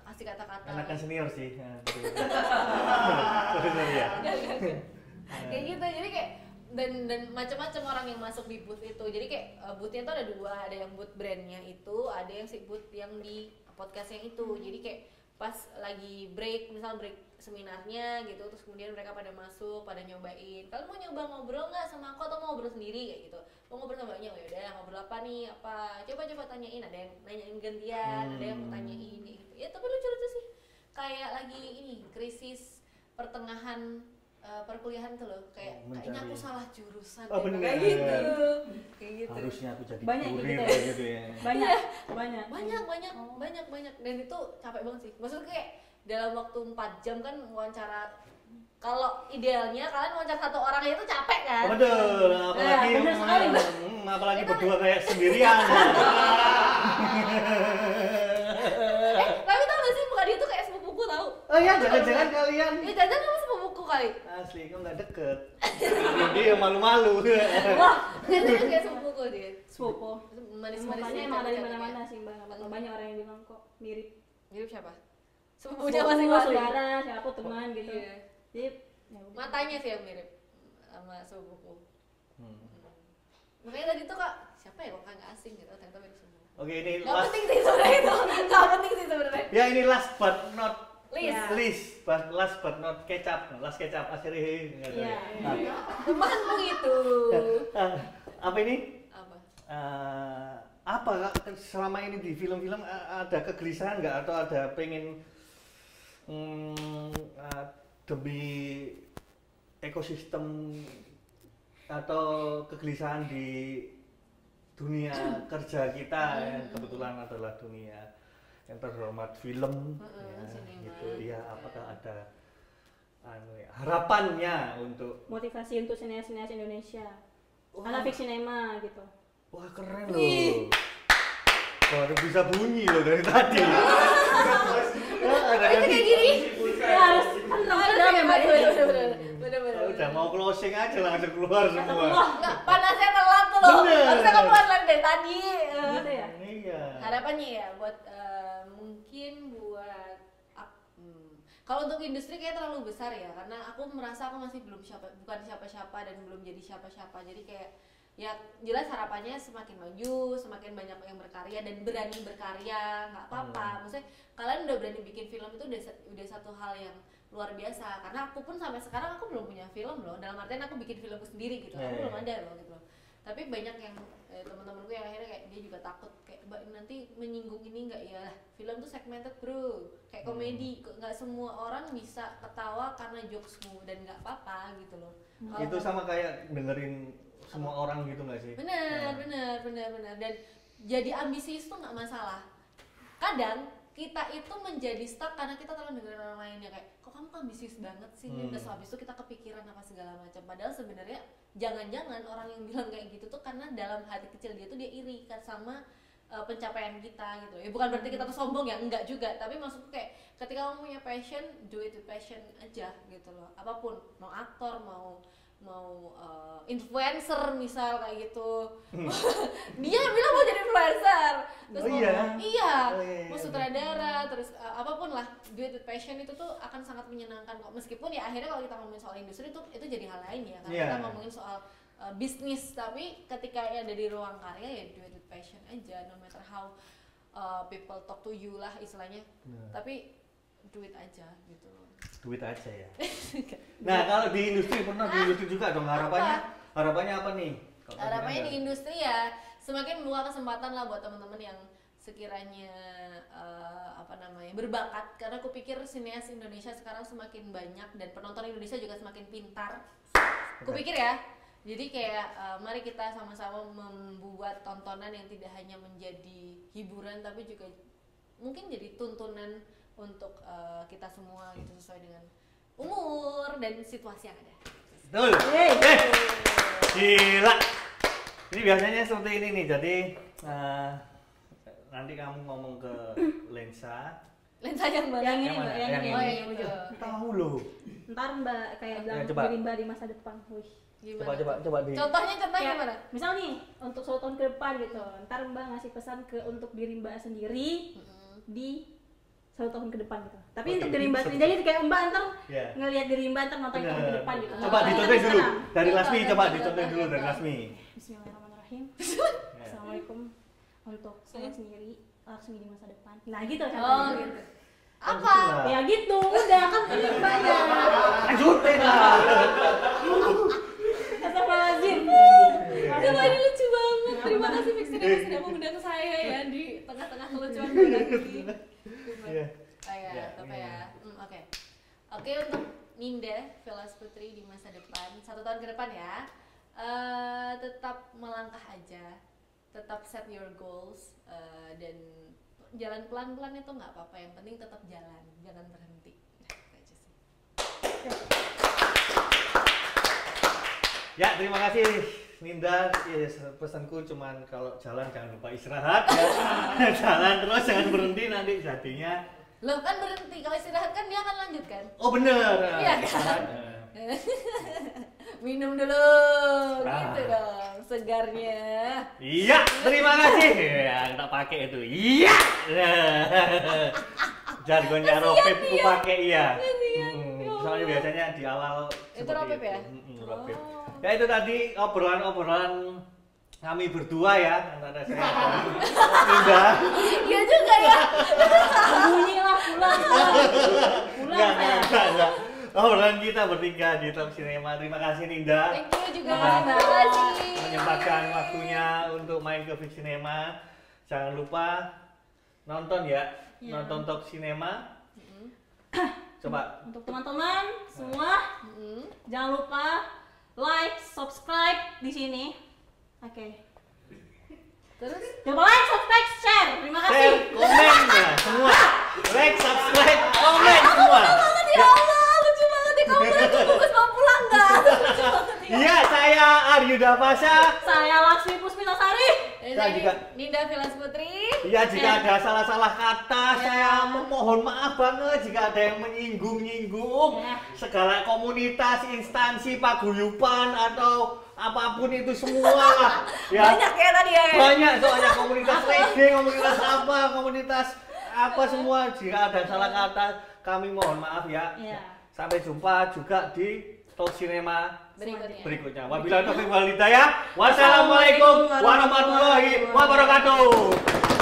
kasih kata-kata. Enakan senior sih. Kayak gitu, jadi kayak dan macam-macam orang yang masuk di booth itu. Jadi kayak boothnya tuh ada 2, ada yang booth brandnya itu, ada yang si booth yang di podcast yang itu. Jadi kayak pas lagi break, misal break seminarnya gitu, terus kemudian mereka pada masuk, pada nyobain. Kalian mau nyoba ngobrol nggak sama aku atau mau ngobrol sendiri kayak gitu? Mau ngobrol sama banyak, ya udah ngobrol apa nih? Apa? Coba tanyain. Ada yang nanyain gantian, ada yang mau tanyain gitu. Ya tapi lucu-lucu sih. Kayak lagi ini krisis pertengahan perkuliahan tuh loh, kayak kayaknya aku salah jurusan kayak gitu. Harusnya aku jadi Banyak kurir gitu ya. gitu ya. banyak dan itu capek banget sih. Maksudnya kayak dalam waktu 4 jam kan wawancara. Kalau idealnya kalian wawancara 1 orang itu capek kan? Betul, apalagi bener sekali, apalagi berdua kayak sendirian. Tapi tau gak sih, bukan itu kayak sepupuku tau? Oh ya, jangan-jangan kalian. Ya jangan kamu sepupuku kali. Asli, kamu nggak deket. Dia malu-malu. Wah, itu kayak sepupuku dia. Sepupu. Manis-manis. Mukanya emang dari mana-mana sih Mbak. Banyak orang yang bilang kok mirip. Mirip siapa? Sepupunya Sepupu, masing-masing. saudara, siapa teman gitu. Iya. Jadi ya udah. Matanya sih yang mirip sama sepupuku. Makanya tadi tuh kak, siapa ya kok nggak asing gitu, ternyata mirip semua. Oke, ini Gak penting sih sebenarnya itu, gak penting sih sebenarnya. Ya ini last but not Least. last but not kecap akhirnya nggak tahu Iya. ya. Temanmu itu. Apa ini? Apa? Apa selama ini di film-film ada kegelisahan nggak atau ada pengen demi ekosistem atau kegelisahan di dunia kerja kita yang kebetulan adalah dunia yang terhormat film gitu ya, apakah ada harapannya untuk motivasi untuk sineas-sineas Indonesia ala Fix Cinema gitu. wah keren loh, baru bisa bunyi loh dari tadi. Itu kayak gini. Ya harus tenang ya Mbak. Bener. Udah mau closing aja langsung keluar semua. Enggak, panasnya telat tuh loh. Bener. Harusnya kamu keluar dari tadi. Gitu ya. Iya. Harapannya ya buat mungkin buat kalau untuk industri kayak terlalu besar ya, karena aku merasa aku masih bukan siapa-siapa dan belum jadi siapa-siapa. Jadi kayak ya jelas harapannya semakin maju, semakin banyak yang berkarya dan berani berkarya, nggak apa-apa. Maksudnya kalian udah berani bikin film itu udah satu hal yang luar biasa. Karena aku pun sampai sekarang aku belum punya film loh. Dalam artian aku bikin filmku sendiri gitu, aku belum ada loh gitu loh. Tapi banyak yang teman-temanku yang akhirnya kayak dia juga takut kayak Mbak nanti menyinggung ini nggak ya, film tuh segmented bro, kayak komedi, nggak semua orang bisa ketawa karena jokesmu dan nggak apa-apa gitu loh. Itu sama kayak dengerin semua orang gitu nggak sih? Bener. Dan jadi ambisius tuh nggak masalah. Kadang kita itu menjadi stuck karena kita terlalu dengerin orang lainnya kayak kok kamu ambisius banget sih, terus habis itu kita kepikiran apa segala macam. Padahal sebenarnya jangan-jangan orang yang bilang kayak gitu tuh karena dalam hati kecil dia tuh dia iri kan sama pencapaian kita gitu. Ya bukan berarti kita tuh sombong ya, enggak juga. Tapi maksudku kayak ketika kamu punya passion, do it with passion aja gitu loh. Apapun, mau aktor, mau influencer misal kayak gitu. Dia bilang mau jadi influencer. Terus mau sutradara, terus apapun lah, do it with passion itu tuh akan sangat menyenangkan kok. Meskipun ya akhirnya kalau kita ngomongin soal industri itu jadi hal lain ya, karena kita ngomongin soal bisnis, tapi ketika ada di ruang karya ya do it with passion aja, no matter how people talk to you lah istilahnya. Tapi do it aja gitu loh. Duit aja ya. Nah kalau di industri pernah di industri juga dong, harapannya apa nih? Harapannya di industri ya semakin membuka kesempatan lah buat teman-teman yang sekiranya berbakat, karena aku pikir sineas Indonesia sekarang semakin banyak dan penonton Indonesia juga semakin pintar. Aku pikir ya. Jadi kayak mari kita sama-sama membuat tontonan yang tidak hanya menjadi hiburan tapi juga mungkin jadi tuntunan untuk kita semua gitu, sesuai dengan umur dan situasi yang ada. Betul. Gila. Ini biasanya seperti ini nih. Jadi nanti kamu ngomong ke lensa yang mana? Yang ini Mbak, yang ini. Oh yang ini. Tahu loh. Ntar Mbak kayak bilang Birimba di masa depan. Wih. Coba di. Contohnya gimana? Misal nih untuk 1 tahun ke depan gitu. Ntar Mbak ngasih pesan untuk diri Mbak sendiri di 1 tahun ke depan gitu. Tapi untuk diri Mbak sendiri, jadi kayak Mbak ntar ngelihat diri Mbak ntar nonton tahun ke depan gitu. Coba dicontohin dulu dari Lasmi, coba dicontohin dulu dari Lasmi. Bismillahirrahmanirrahim. Assalamualaikum untuk saya sendiri, Lasmi di masa depan. Nah gitu kan. Oh gitu. Apa? Ya gitu, udah kan pilih Mbaknya. Lanjutin lah. Astagfirullahaladzim. Coba ini lucu banget. Terima kasih Fix Cinema sudah mengundang saya ya di tengah-tengah kelucuan lagi. Oke, untuk Ninda Velas Putri di masa depan, 1 tahun ke depan ya, tetap melangkah aja, tetap set your goals, dan jalan pelan-pelan itu nggak apa-apa, yang penting tetap jalan, jangan berhenti. Ya, terima kasih Ninda. Pesanku cuman kalau jalan jangan lupa istirahat ya. Jalan terus, jangan berhenti, nanti jadinya loh kan berhenti, kalau istirahat kan dia akan lanjut kan? Oh bener. Iya kan? Minum dulu, gitu dong, segarnya. Iya, terima kasih. Ya, kita pakai itu. Iya. Jargonnya Ropip ku pakai iya. Soalnya biasanya di awal itu Ropip ya? Ropip. Ya itu tadi obrolan kami berdua ya, antara saya dan Ninda. Iya juga ya. Bunyi lah. obrolan kita bertiga di Talk Cinema. Terima kasih Ninda. Thank you juga. Sudah Terima kasih. menyempatkan waktunya untuk main ke Fix Cinema. Jangan lupa nonton ya, nonton Talk Cinema. Coba Untuk teman-teman semua, jangan lupa like, subscribe di sini. Oke. Terus Jangan lupa like, subscribe, share. Terima kasih. share, komen ya semua. Like, subscribe, komen semua. ya Allah, lucu banget nih kamu lagi bungkus mau pulang nggak? Lucu banget ya. Iya, saya Aryuda Pasha. Saya Laksmi Puspitasari. Saya juga Ninda Vilas Putri. Iya, jika ada salah-salah kata, saya memohon maaf banget jika ada yang menyinggung-nyinggung segala komunitas, instansi, paguyuban atau apapun itu semua. Ya. Banyak ya tadi ya. Banyak soalnya komunitas reggae, komunitas apa semua. Jika ada salah kata, kami mohon maaf ya. Sampai jumpa juga di Talk Cinema berikutnya. Wabillahi taufiq wal hidayah. Wassalamualaikum warahmatullahi wabarakatuh.